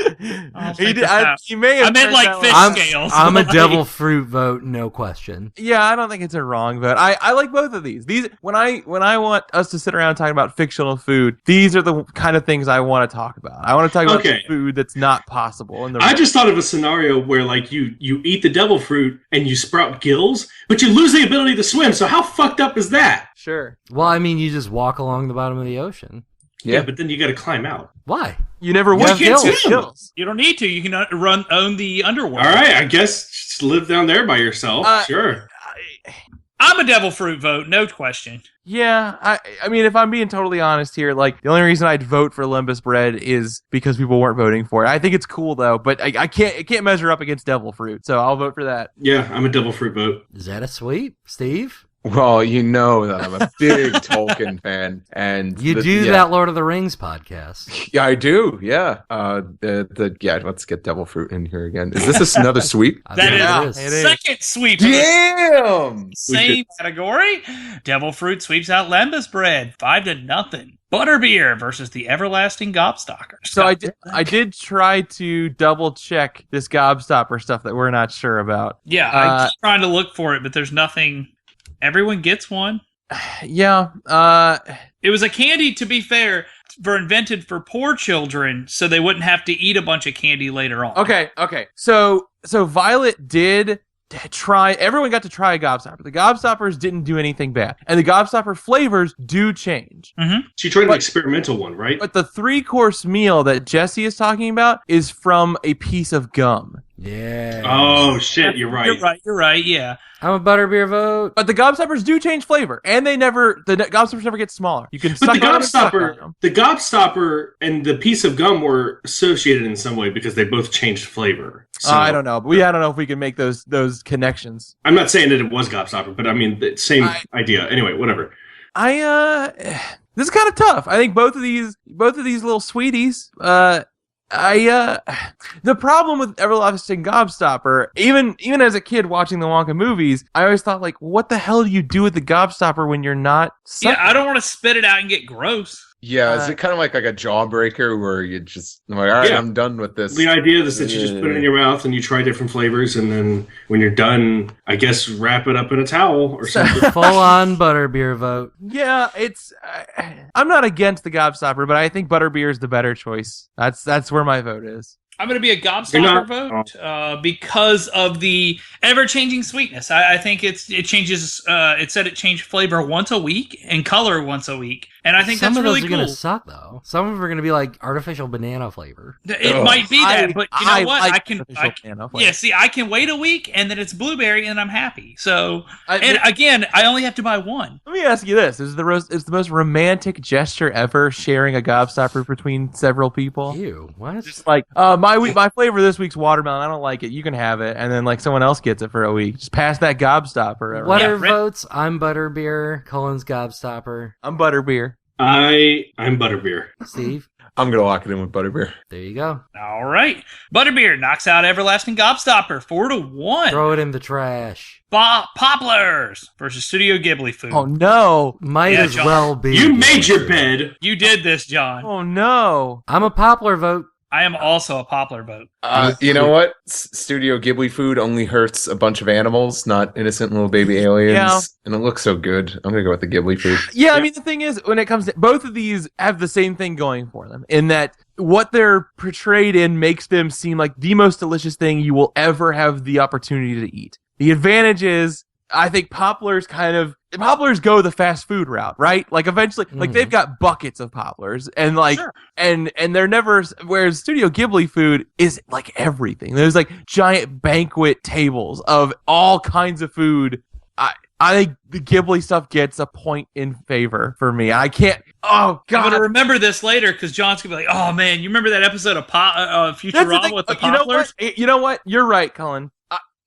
may have. I meant like fish scales. I'm a Devil Fruit vote, no question. Yeah, I don't think it's a wrong vote. I like both of these. These when I want us to sit around talking about fictional food, these are the kind of things I want to talk about. I want to talk about food that's not possible. I just thought of a scenario where like you eat the devil fruit and you sprout gills, but you lose the ability to swim. So how fucked up is that? Sure. Well, I mean, you just walk along the bottom of the ocean. Yeah, but then you got to climb out. Why? You never would. You can't swim. You don't need to. You can own the underworld. All right, I guess just live down there by yourself. Sure. I'm a devil fruit vote, no question. Yeah, I mean, if I'm being totally honest here, like, the only reason I'd vote for Lembas Bread is because people weren't voting for it. I think it's cool, though, but it can't measure up against devil fruit, so I'll vote for that. Yeah, I'm a devil fruit vote. Is that a sweep, Steve? Well, you know that I'm a big Tolkien fan, and You do that Lord of the Rings podcast. Yeah, I do. Yeah. Let's get devil fruit in here again. Is this another sweep? I That think is it the second sweep. of the Damn. Same category. Devil fruit sweeps out Lembas bread 5-0. Butterbeer versus the everlasting Gobstocker. So I did try to double check this Gobstopper stuff that we're not sure about. Yeah, I keep trying to look for it, but there's nothing. Everyone gets one. Yeah. It was a candy, to be fair, invented for poor children, so they wouldn't have to eat a bunch of candy later on. Okay. So Violet did try. Everyone got to try a Gobstopper. The Gobstoppers didn't do anything bad, and the Gobstopper flavors do change. She tried an experimental one, right? But the 3-course meal that Jesse is talking about is from a piece of gum. Yeah. Oh shit, you're right. You're right, yeah. I'm a butterbeer vote. But the Gobstoppers do change flavor, and the Gobstoppers never get smaller. You can But suck the on them, suck on gobstopper, them. the gobstopper, and the piece of gum were associated in some way because they both changed flavor. So I don't know, but I don't know if we can make those connections. I'm not saying that it was gobstopper, but I mean the same idea. Anyway, whatever. This is kind of tough. I think both of these little sweeties. The problem with Everlasting Gobstopper, even as a kid watching the Wonka movies, I always thought, like, what the hell do you do with the Gobstopper when you're not sucking? Yeah, I don't want to spit it out and get gross. Yeah, is it kind of like a jawbreaker where you just all right, Yeah. I'm done with this. The idea is that you just put it in your mouth and you try different flavors, and then when you're done, I guess wrap it up in a towel or something. Full on butterbeer vote. Yeah, it's. I'm not against the Gobstopper, but I think Butterbeer is the better choice. That's where my vote is. I'm going to be a Gobstopper vote because of the ever-changing sweetness. I think it changes. It said it changed flavor once a week and color once a week, and I think Some that's of really those are cool. going to suck, though. Some of them are going to be like artificial banana flavor. It might be that, but you know what? like I can. artificial banana flavor. Yeah, see, I can wait a week and then it's blueberry and I'm happy. So, I- and again, I only have to buy one. Let me ask you this: Is the most romantic gesture ever sharing a Gobstopper between several people? Ew, what? Just like, my flavor this week's watermelon. I don't like it. You can have it, and then like someone else gets it for a week. Just pass that Gobstopper. What Yeah, are Rick- votes? I'm butterbeer. Colin's Gobstopper. I'm Butterbeer. I'm butterbeer. Steve, I'm gonna lock it in with butterbeer. there you go. All right, Butterbeer knocks out Everlasting Gobstopper 4-1. Throw it in the trash. Poplars versus Studio Ghibli Food. Oh no! Might Yeah, as John. well be. You made your bed. You did this, John. Oh no! I'm a Poppler vote. I am also a Poplar vote. You know what? Studio Ghibli food only hurts a bunch of animals, not innocent little baby aliens. Yeah. And it looks so good. I'm gonna go with the Ghibli food. Yeah, I mean the thing is, when it comes to both of these, have the same thing going for them in that what they're portrayed in makes them seem like the most delicious thing you will ever have the opportunity to eat. The advantage is, I think Poplars go the fast food route, right? Like eventually, like they've got buckets of Poplars, and like, Sure. and they're never. Whereas Studio Ghibli food is like everything. There's like giant banquet tables of all kinds of food. I think the Ghibli stuff gets a point in favor for me. I can't. Oh I'm going to God! remember this later because John's going to be like, oh man, you remember that episode of That's the Futurama thing. with the You know Poplars? what? You know what? You're right, Colin.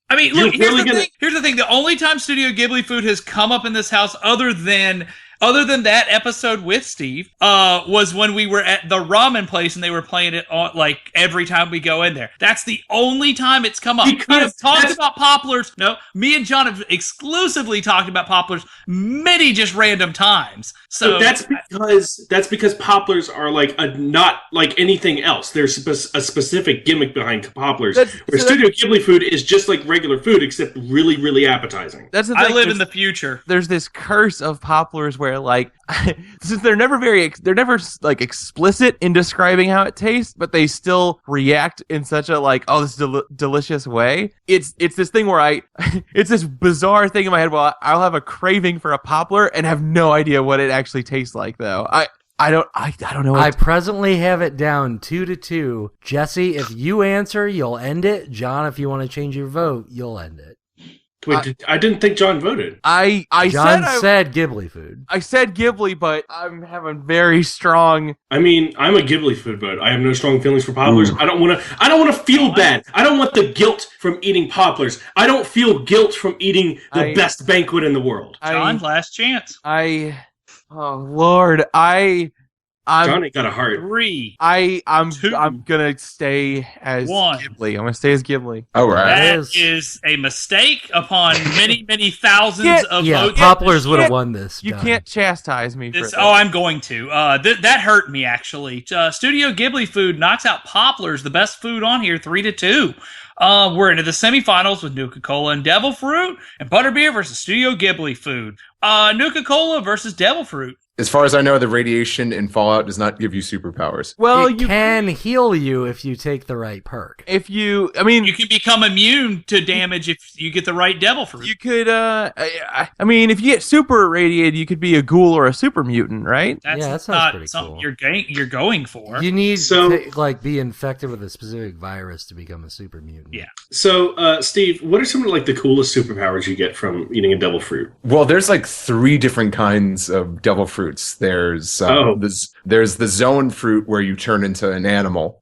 I mean, You're look, here's really the gonna- thing. Here's the thing. The only time Studio Ghibli food has come up in this house, other than that episode with Steve, was when we were at the ramen place and they were playing it on, like every time we go in there. That's the only time it's come up. We have Because talked that's- about Poplars. No, me and John have exclusively talked about Poplars many just random times. So So that's because poplars are like not like anything else. There's a specific gimmick behind poplars. Where Studio Ghibli food is just like regular food, except really, really appetizing. That's the I thing. live in the future. There's this curse of Poplars where like since they're never like explicit in describing how it tastes, but they still react in such a like, oh, this is delicious way. It's this thing where it's this bizarre thing in my head. Well, I'll have a craving for a Poppler and have no idea what it actually tastes like though. I don't know. I presently have it down 2-2. Jesse, if you answer, you'll end it. John, if you want to change your vote, you'll end it. Wait, I didn't think John voted. John said Ghibli food. I said Ghibli, but I'm having very strong. I mean, I'm a Ghibli food vote. I have no strong feelings for Popplers. I don't want to feel bad. I don't want the guilt from eating Popplers. I don't feel guilt from eating the best banquet in the world. John, last chance. Oh Lord, John ain't got a heart. 3. I'm 2. I'm gonna stay as 1. Ghibli. I'm gonna stay as Ghibli. All right. That is a mistake upon many, many thousands of votes. Popplers would have won this. You John. can't chastise me for this. Oh, I'm going to. That hurt me, actually. Studio Ghibli food knocks out Poppler's, the best food on here, 3-2. We're into the semifinals with Nuka-Cola and Devil Fruit, and Butterbeer versus Studio Ghibli food. Nuka-Cola versus Devil Fruit. As far as I know, the radiation in Fallout does not give you superpowers. Well, it can heal you if you take the right perk. You can become immune to damage if you get the right Devil Fruit. You could, if you get super irradiated, you could be a ghoul or a super mutant, right? That sounds not pretty something cool. You're going for. You need to be infected with a specific virus to become a super mutant. Yeah. So, Steve, what are some of the coolest superpowers you get from eating a Devil Fruit? Well, there's 3 different kinds of Devil Fruits. There's the zone fruit where you turn into an animal.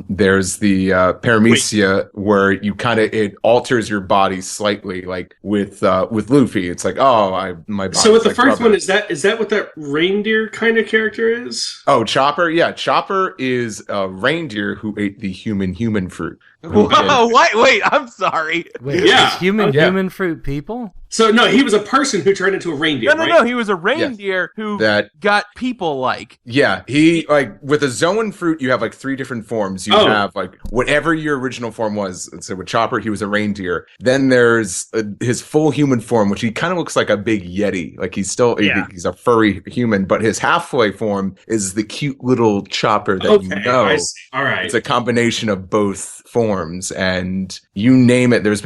There's the paramecia where you it alters your body slightly, like with Luffy. It's my body. So with the first one, is that what that reindeer kind of character is? Oh, Chopper. Yeah, Chopper is a reindeer who ate the human fruit. Wait, I'm sorry. Wait, yeah, human fruit people? So no, he was a person who turned into a reindeer. No, he was a reindeer who got people-like. Yeah, he with a zone fruit, you have 3 different forms. You have whatever your original form was. So with Chopper, he was a reindeer. Then there's his full human form, which he kind of looks like a big yeti. He's still he's a furry human, but his halfway form is the cute little Chopper that you know. I see. All right, it's a combination of both forms, and you name it. There's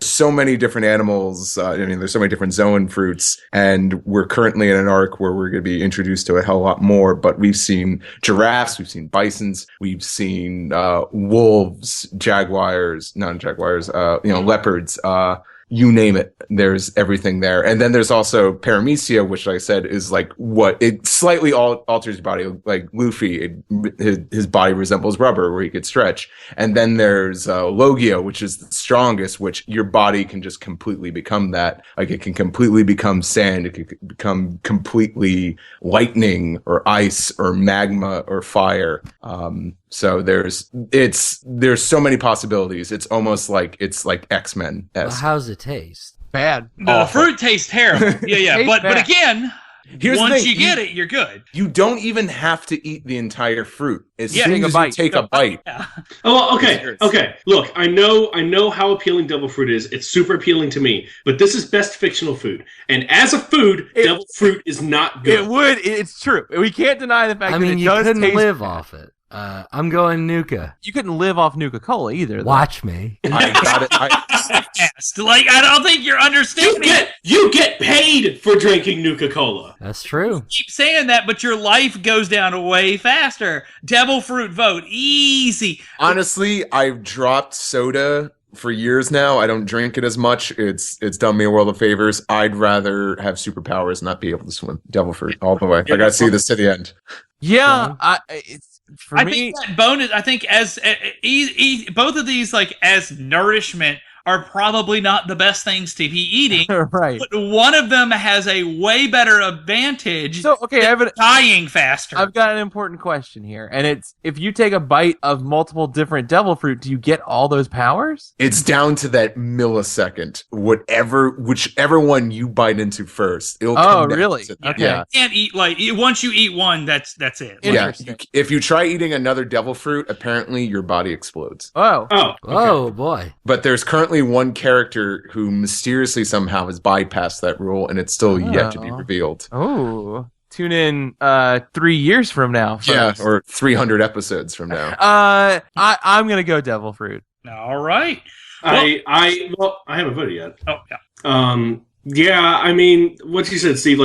so many different animals. There's so many different zone fruits, and we're currently in an arc where we're going to be introduced to a hell of a lot more. But we've seen giraffes, we've seen bisons, we've seen wolves, leopards. You name it, there's everything there. And then there's also paramecia, which, like I said, is what it slightly alters your body. Like Luffy, his body resembles rubber, where he could stretch. And then there's logia, which is the strongest, which your body can just completely become that. It can completely become sand, it can become completely lightning or ice or magma or fire. So there's so many possibilities. It's almost like X-Men. Well, how's it taste? Bad. The fruit tastes terrible. Yeah. But again, here's once you get it, you're good. You don't even have to eat the entire fruit. As soon as you take a bite. Yeah. Oh, okay. Look, I know how appealing Devil Fruit is. It's super appealing to me. But this is best fictional food, and as a food, Devil Fruit is not good. It's true. We can't deny the fact that it you does couldn't taste live off it. I'm going Nuka. You couldn't live off Nuka-Cola either. Watch me. I got it. I don't think you're understanding. You get paid for drinking Nuka-Cola. That's true. You keep saying that, but your life goes down way faster. Devil Fruit vote. Easy. Honestly, I've dropped soda for years now. I don't drink it as much. It's done me a world of favors. I'd rather have superpowers and not be able to swim. Devil Fruit all the way. I gotta see this to the end. Yeah, I think that bonus. I think as both of these, as nourishment, are probably not the best things to be eating. Right. But one of them has a way better advantage. So, okay, dying faster. I've got an important question here, and it's: if you take a bite of multiple different Devil Fruit, do you get all those powers? It's down to that millisecond. Whichever one you bite into first, it'll come down really? to Okay. Yeah. You can't eat once you eat one. That's it. Yeah. If you try eating another Devil Fruit, apparently your body explodes. Oh, oh boy! But there's currently one character who mysteriously somehow has bypassed that rule, and it's still yet to be revealed. Oh, tune in 3 years from now. Folks. Yeah, or 300 episodes from now. I'm gonna go Devil Fruit. All right. I haven't voted yet. Oh yeah. Yeah, I mean, what you said, Steve.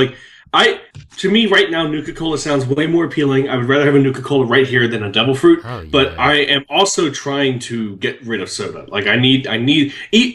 To me, right now, Nuka-Cola sounds way more appealing. I would rather have a Nuka-Cola right here than a Devil Fruit. Oh, yeah. But I am also trying to get rid of soda. Like, I need,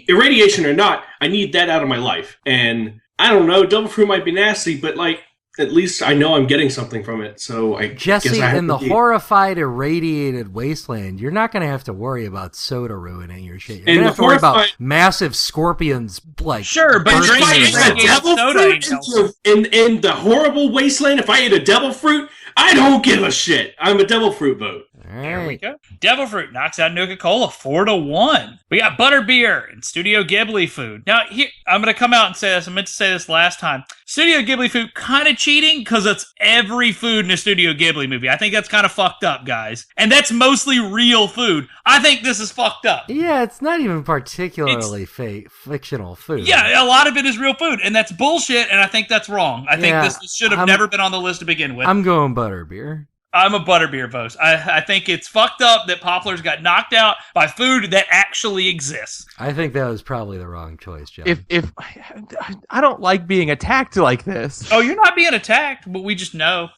irradiation or not, I need that out of my life. And I don't know, Devil Fruit might be nasty, but like, at least I know I'm getting something from it. So I Jesse, guess I have in the to horrified, irradiated wasteland, you're not going to have to worry about soda ruining your shit. You're In going to the have to worry about horrified- massive scorpions, like... Sure, but bursting drinking around. irradiated Devil soda Fruit ain't healthy. in the horrible wasteland, if I ate a Devil Fruit, I don't give a shit. I'm a Devil Fruit vote. All There we right. go. Devil Fruit knocks out Nuka-Cola 4-1. We got Butterbeer and Studio Ghibli Food. Now, here, I'm going to come out and say this. I meant to say this last time. Studio Ghibli Food kind of cheating because it's every food in a Studio Ghibli movie. I think that's kind of fucked up, guys. And that's mostly real food. I think this is fucked up. Yeah, it's not even particularly fictional food. Yeah, a lot of it is real food, and that's bullshit, and I think that's wrong. I think Yeah, this should have I'm- never been on the list to begin with. I'm going Butterbeer. I'm a Butterbeer vote. I think it's fucked up that Poppler's got knocked out by food that actually exists. I think that was probably the wrong choice, John. If I don't like being attacked like this. Oh, you're not being attacked, but we just know.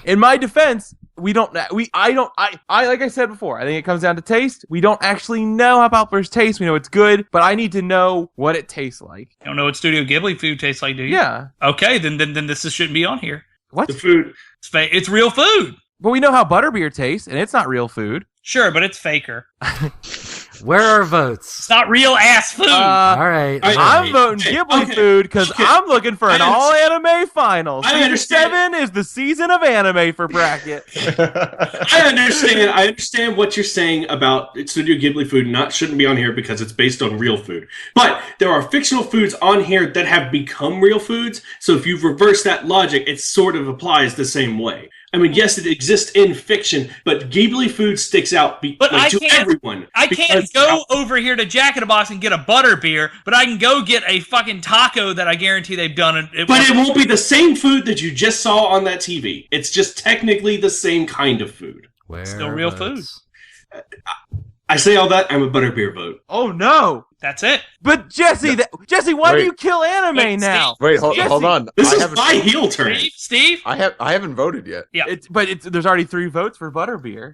In my defense, like I said before, I think it comes down to taste. We don't actually know how Poppler's taste. We know it's good, but I need to know what it tastes like. You don't know what Studio Ghibli food tastes like, do you? Yeah. Okay, then this shouldn't be on here. What? The food. It's real food. But we know how butterbeer tastes, and it's not real food. Sure, but it's faker. Where are votes? It's not real ass food. All right. I'm voting Okay, Ghibli okay, food because okay. I'm looking for an I all anime final. I Season understand. 7 is the season of anime for bracket. I understand what you're saying about Studio Ghibli food shouldn't be on here because it's based on real food. But there are fictional foods on here that have become real foods. So if you reverse that logic, it sort of applies the same way. I mean, yes, it exists in fiction, but Ghibli food sticks out But I to can't- everyone. I can't because- go over here to Jack in the Box and get a Butterbeer, but I can go get a fucking taco that I guarantee they've done. But it won't be the same food that you just saw on that TV. It's just technically the same kind of food. Where Still are real votes? I say all that, I'm a Butterbeer vote. Oh no! That's it. But Jesse, why do Wait. you kill anime Wait, now? Wait, Jesse, hold on. This I is haven't, my heel turn. Steve? I haven't voted yet. Yeah. There's already 3 votes for butterbeer.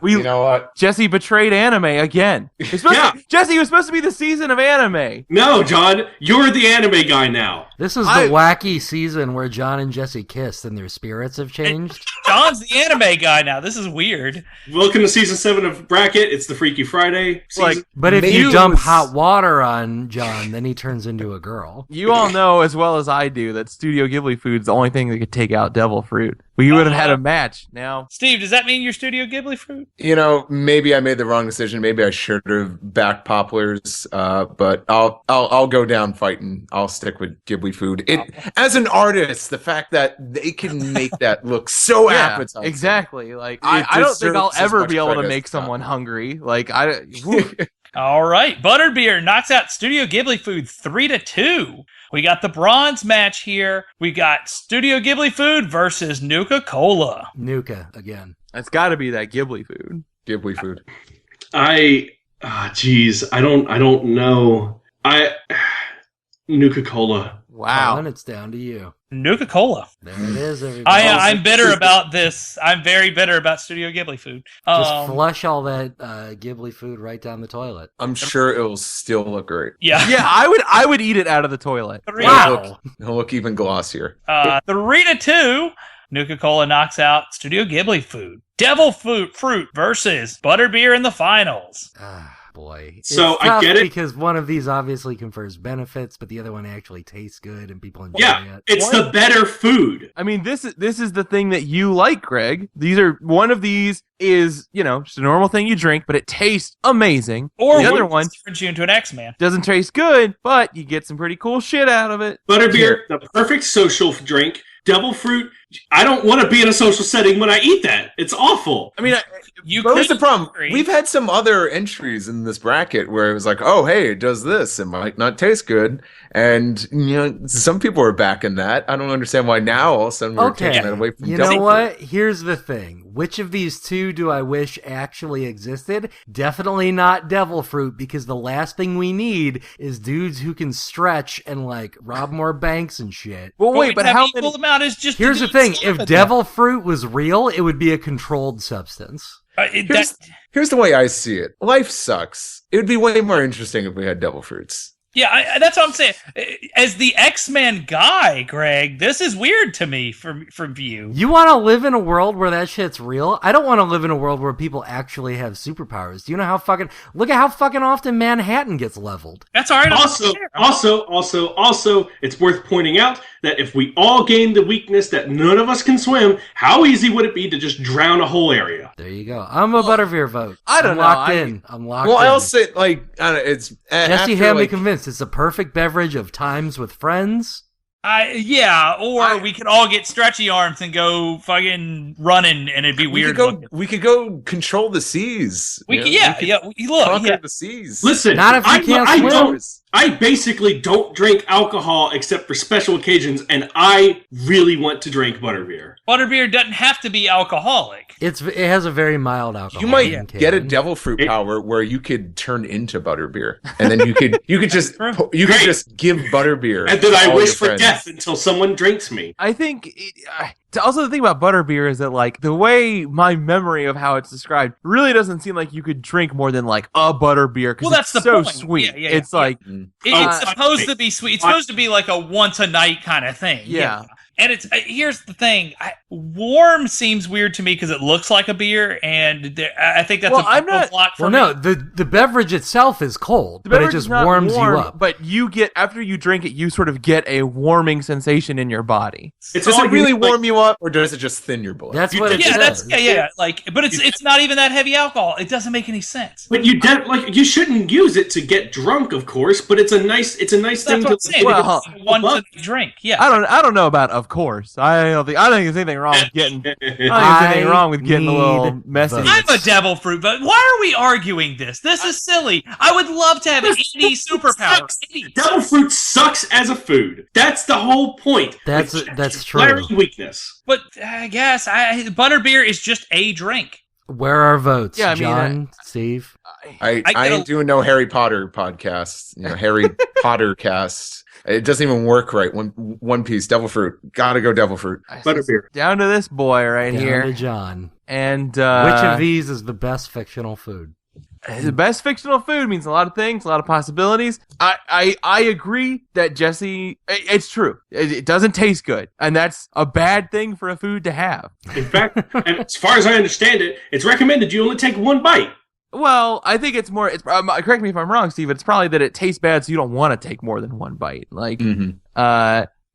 You know what? Jesse betrayed anime again. Jesse, it was supposed to be the season of anime. No, John, you're the anime guy now. This is the wacky season where John and Jesse kissed and their spirits have changed. John's the anime guy now. This is weird. Welcome to season 7 of Bracket. It's the Freaky Friday season. But if Maybe you it dump was- hot water on John, then he turns into a girl. You all know as well as I do that Studio Ghibli food's the only thing that could take out Devil Fruit. We would have had a match now. Steve, does that mean you're Studio Ghibli fruit? You know, maybe I made the wrong decision. Maybe I should have backed Poppler's. But I'll go down fighting. I'll stick with Ghibli food. As an artist, the fact that they can make that look so appetizing. Exactly. Like It I don't think I'll deserves as ever much be able to credit make as someone Poppler. hungry. Like whew. All right. Butterbeer knocks out Studio Ghibli food 3-2. We got the bronze match here. We got Studio Ghibli food versus Nuka-Cola. Nuka again. It's got to be that Ghibli food. Ghibli food. I don't know. Nuka-Cola. Wow. Colin, it's down to you. Nuka-Cola. There it is, everybody. I'm bitter about this. I'm very bitter about Studio Ghibli food. Just flush all that Ghibli food right down the toilet. I'm sure it'll still look great. Yeah. Yeah, I would eat it out of the toilet. Wow. It'll look even glossier. 3-2. Nuka-Cola knocks out Studio Ghibli food. Devil Fruit versus Butterbeer in the finals. Ah, boy. So, It's I tough get it. because one of these obviously confers benefits, but the other one actually tastes good and people enjoy Yeah, it. it's the better food. I mean, this is the thing that you like, Greg. One of these is, just a normal thing you drink, but it tastes amazing. Or the other one turns you into an X-Man. doesn't taste good, but you get some pretty cool shit out of it. Butterbeer, the perfect social drink. Devil Fruit, I don't want to be in a social setting when I eat that. It's awful. I mean, You But here's could the problem. agree. We've had some other entries in this bracket where it was like, oh, hey, it does this. It might not taste good. And, some people are backing that. I don't understand why now all of a sudden we're taking it away from You devil know fruit. what? Here's the thing. Which of these two do I wish actually existed? Definitely not devil fruit, because the last thing we need is dudes who can stretch and like rob more banks and shit. Well, But wait, we'd but have how equal many? amount is just Here's to the do thing. stuff If with devil fruit was real, it would be a controlled substance. that. Here's the way I see it. Life sucks. It would be way more interesting if we had devil fruits. Yeah, that's what I'm saying. As the X-Men guy, Greg, this is weird to me from you. You want to live in a world where that shit's real? I don't want to live in a world where people actually have superpowers. Do you know how fucking... Look at how fucking often Manhattan gets leveled. That's all right. Also, it's worth pointing out that if we all gain the weakness that none of us can swim, how easy would it be to just drown a whole area? There you go. I'm a Butterbeer vote. I don't I'm know. locked in. I'm locked Well, in. I'll say, like, I don't know, it's... Jesse after, had me like, convinced. It's a perfect beverage of times with friends. Or we could all get stretchy arms and go fucking running, and it'd be weird. We could go control the seas. We you could, know? look, Conquer the seas. Listen, Not if you can't swim. I basically don't drink alcohol except for special occasions, and I really want to drink butterbeer. Butterbeer doesn't have to be alcoholic. It has a very mild alcohol. You might get a devil fruit power where you could turn into butterbeer, and then you could just give butterbeer. And then I all wish your for friends. death until someone drinks me. I think also the thing about butterbeer is that like the way my memory of how it's described really doesn't seem like you could drink more than like a butterbeer because Well, that's it's the so point. sweet. Yeah, it's like It's supposed to be sweet. It's supposed to be like a once a night kind of thing. Yeah. And it's here's the thing: warm seems weird to me because it looks like a beer, and I think that's a block for me. Well, no, the beverage itself is cold, the but it beverage just is not warms warm, you up. But you get after you drink it, you sort of get a warming sensation in your body. Does it really warm you up, or does it just thin your blood? That's what it Yeah, says. but it's not even that heavy alcohol. It doesn't make any sense. But you shouldn't use it to get drunk, of course. But it's a nice thing That's what to I'm saying. Well, It's one to drink. Yeah. I don't know about of course. I don't think there's anything wrong with getting. I don't think there's anything wrong with getting a little messy. I'm a devil fruit, but why are we arguing this? This is silly. I would love to have any superpower. Devil fruit sucks as a food. That's the whole point. That's It's true. glaring weakness. But I guess butterbeer is just a drink. Where are votes? Yeah, I mean, John, Steve. I ain't doing no Harry Potter podcast. Harry Potter cast. It doesn't even work right. One Piece, devil fruit. Gotta go devil fruit. Butterbeer. Down to this boy right Down here. to John. And Which of these is the best fictional food? The best fictional food means a lot of things, a lot of possibilities. I agree that Jesse, it's true. It doesn't taste good, and that's a bad thing for a food to have. In fact, and as far as I understand it, it's recommended you only take one bite. Well, I think it's more. Correct me if I'm wrong, Steve. It's probably that it tastes bad, so you don't want to take more than one bite. Like,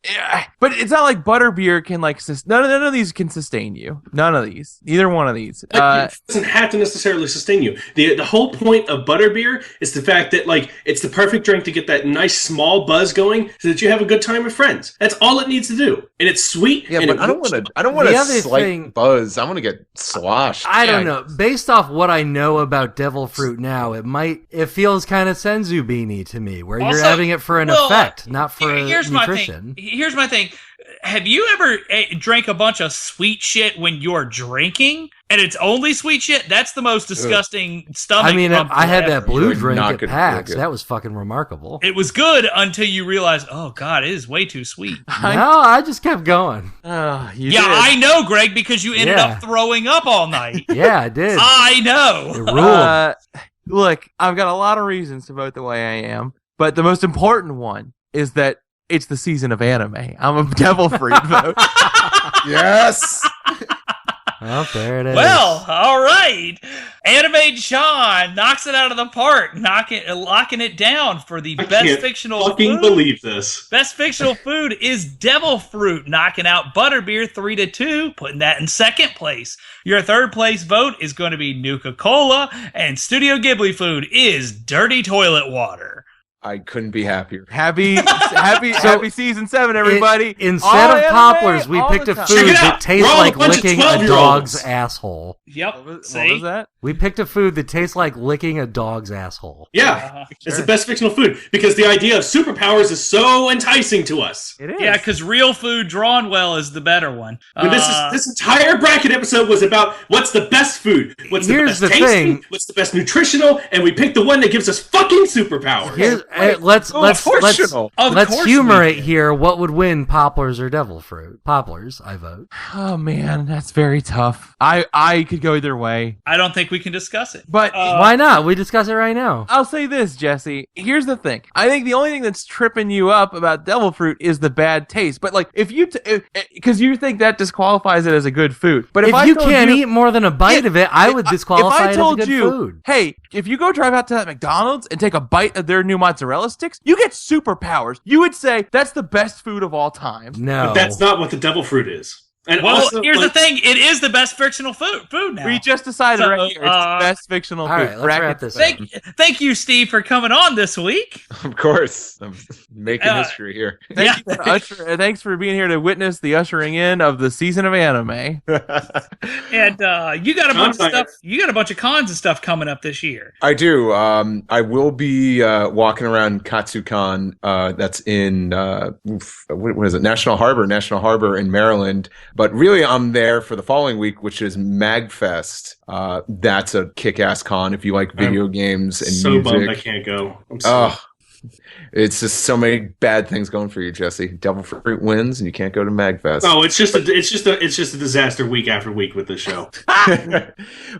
yeah, but it's not like butterbeer can like none of these can sustain you. None of these, neither one of these. It doesn't have to necessarily sustain you. The whole point of butterbeer is the fact that like it's the perfect drink to get that nice small buzz going, so that you have a good time with friends. That's all it needs to do, and it's sweet. Yeah, and but I don't want The to other slight thing- buzz. I want to get sloshed. I don't know. Based off what I know about devil fruit now, it feels kind of senzu beanie to me, where Also, you're having it for an effect, not for nutrition. Here's my thing. Have you ever drank a bunch of sweet shit when you're drinking, and it's only sweet shit? That's the most disgusting stomach. I mean, bump I had ever. that blue You're drink not at gonna PAX. feel good. That was fucking remarkable. It was good until you realize, oh god, it is way too sweet. No, I just kept going. You Yeah, did. I know, Greg, because you ended Yeah. up throwing up all night. Yeah, I did. I It know. ruled. Look, I've got a lot of reasons to vote the way I am, but the most important one is that it's the season of anime. I'm a devil fruit vote. Yes. Oh, there it is. Well, all right. Anime John knocks it out of the park, locking it down for the I best can't fictional fucking food. believe this. Best fictional food is devil fruit, knocking out butterbeer 3-2, putting that in second place. Your third place vote is going to be Nuka Cola, and Studio Ghibli food is dirty toilet water. I couldn't be happier. Happy season 7, everybody. Instead All of anime, Poplars, we all picked the a time. food Check it that out. tastes We're all a like bunch of licking a 12-year-olds. dog's asshole. Yep. What was See? that? We picked a food that tastes like licking a dog's asshole. Yeah, it's Sure. the best fictional food because the idea of superpowers is so enticing to us. It is. Yeah, because real food drawn well is the better one. I mean, this entire bracket episode was about what's the best food, what's the Here's best the tasting, thing. what's the best nutritional, and we picked the one that gives us fucking superpowers. Here's, Wait, let's proportional. Of let's course humor we it did. here. What would win, Poplars or devil fruit? Poplars, I vote. Oh man, that's very tough. I could go either way, I don't think we can discuss it. but Why not? We discuss it right now. I'll say this, Jesse. Here's the thing. I think the only thing that's tripping you up about devil fruit is the bad taste. But like, if you, because you think that disqualifies it as a good food. But If I you told can't eat more than a bite of it, I would disqualify if I it as a told good you, food. hey, if you go drive out to that McDonald's and take a bite of their new mozzarella sticks, you get superpowers. You would say that's the best food of all time. No, But that's not what the devil fruit is. And Well, also, here's like, the thing: it is the best fictional food now. We just decided So, right here, it's the best fictional all food. right, let's wrap this up. Thank you, Steve, for coming on this week. Of course, I'm making history here. Thanks for being here to witness the ushering in of the season of anime. And you got a bunch of Vampire. stuff. You got a bunch of cons and stuff coming up this year. I do. I will be walking around Katsucon. That's in what is it? National Harbor in Maryland. But really, I'm there for the following week, which is MagFest. That's a kick-ass con if you like video games and so music. bummed I can't go. I'm sorry. Oh, it's just so many bad things going for you, Jesse. Devil Fruit wins, and you can't go to MagFest. Oh, it's just a disaster week after week with this show.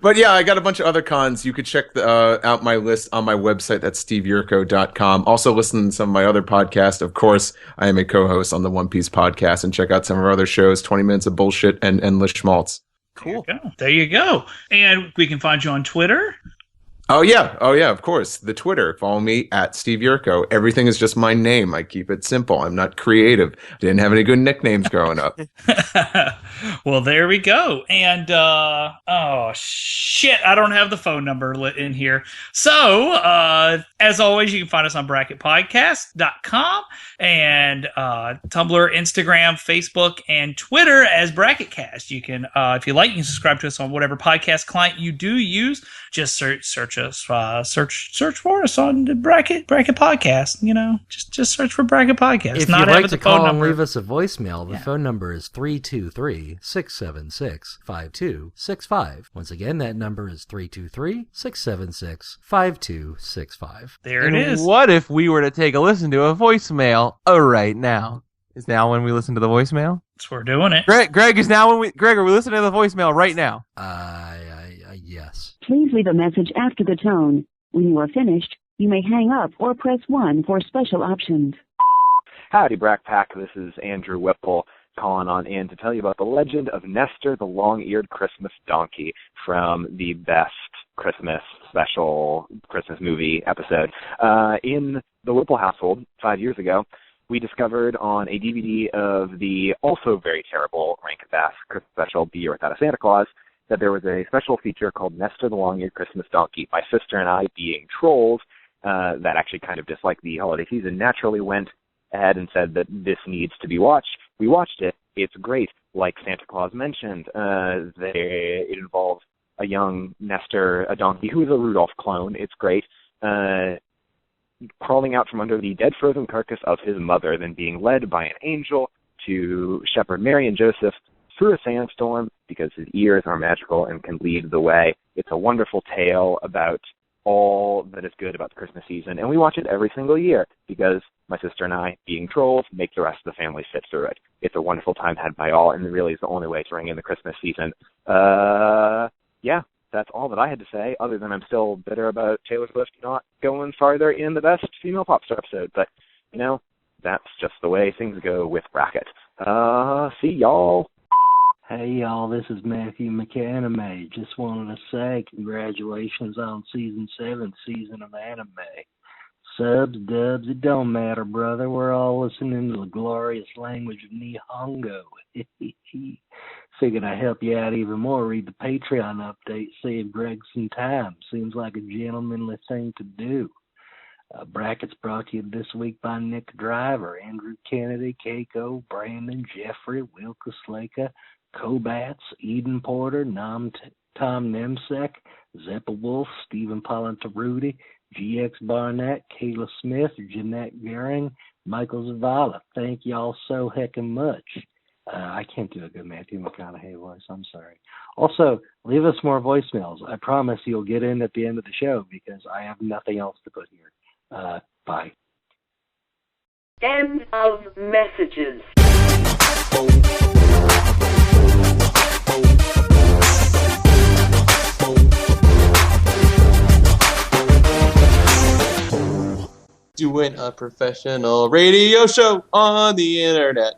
But yeah, I got a bunch of other cons. You could check out my list on my website. That's steveyurko.com. Also listen to some of my other podcasts. Of course, I am a co-host on the One Piece podcast, and check out some of our other shows, 20 Minutes of Bullshit and Endless Schmaltz. Cool. There you go. And we can find you on Twitter. Oh yeah, of course. The Twitter. Follow me at Steve Yurko. Everything is just my name. I keep it simple. I'm not creative. Didn't have any good nicknames growing up. Well, there we go. And oh shit, I don't have the phone number in here. So as always, you can find us on bracketpodcast.com and Tumblr, Instagram, Facebook, and Twitter as Bracketcast. You can, if you like, you can subscribe to us on whatever podcast client you do use. Just search us, search for us on the Bracket Podcast. You know, just search for Bracket Podcast. If Not you'd having like to the phone call and number. leave us a voicemail, the phone number is 323-676-5265. Once again, that number is 323-676-5265. There it is. What if we were to take a listen to a voicemail right now? Is now when we listen to the voicemail? So we're doing it. Greg is now when we. Greg, are we listening to the voicemail right now? Yes. Please leave a message after the tone. When you are finished, you may hang up or press 1 for special options. Howdy, Brack Pack. This is Andrew Whipple calling on in to tell you about the legend of Nestor the Long-Eared Christmas Donkey from the best Christmas special Christmas movie episode. In the Whipple household 5 years ago, we discovered on a DVD of the also very terrible Rankin Bass Christmas special, Be Your Without a Santa Claus, that there was a special feature called Nestor the Long-Eared Christmas Donkey. My sister and I, being trolls that actually kind of dislike the holiday season, naturally went ahead and said that this needs to be watched. We watched it. It's great. Like Santa Claus mentioned, it involves a young Nestor, a donkey, who is a Rudolph clone. It's great. Crawling out from under the dead frozen carcass of his mother, then being led by an angel to shepherd Mary and Joseph through a sandstorm because his ears are magical and can lead the way. It's a wonderful tale about all that is good about the Christmas season, and we watch it every single year because my sister and I, being trolls, make the rest of the family sit through it. It's a wonderful time had by all, and it really is the only way to ring in the Christmas season. Yeah, that's all that I had to say, other than I'm still bitter about Taylor Swift not going farther in the best female pop star episode, but, you know, that's just the way things go with Bracket. See y'all. Hey y'all, this is Matthew McAnime. Just wanted to say congratulations on season 7, season of anime. Subs, dubs, it don't matter, brother. We're all listening to the glorious language of Nihongo. Figured I'd help you out even more. Read the Patreon update, save Greg some time. Seems like a gentlemanly thing to do. Brackets brought to you this week by Nick Driver, Andrew Kennedy, Keiko, Brandon, Jeffrey, Wilka Slaka, Kobats, Eden Porter, Tom Nemsek, Zeppa Wolf, Stephen Palantaruti, GX Barnett, Kayla Smith, Jeanette Goering, Michael Zavala. Thank y'all so heckin' much. I can't do a good Matthew McConaughey voice. I'm sorry. Also, leave us more voicemails. I promise you'll get in at the end of the show because I have nothing else to put here. Bye. End of messages. Doing a professional radio show on the internet.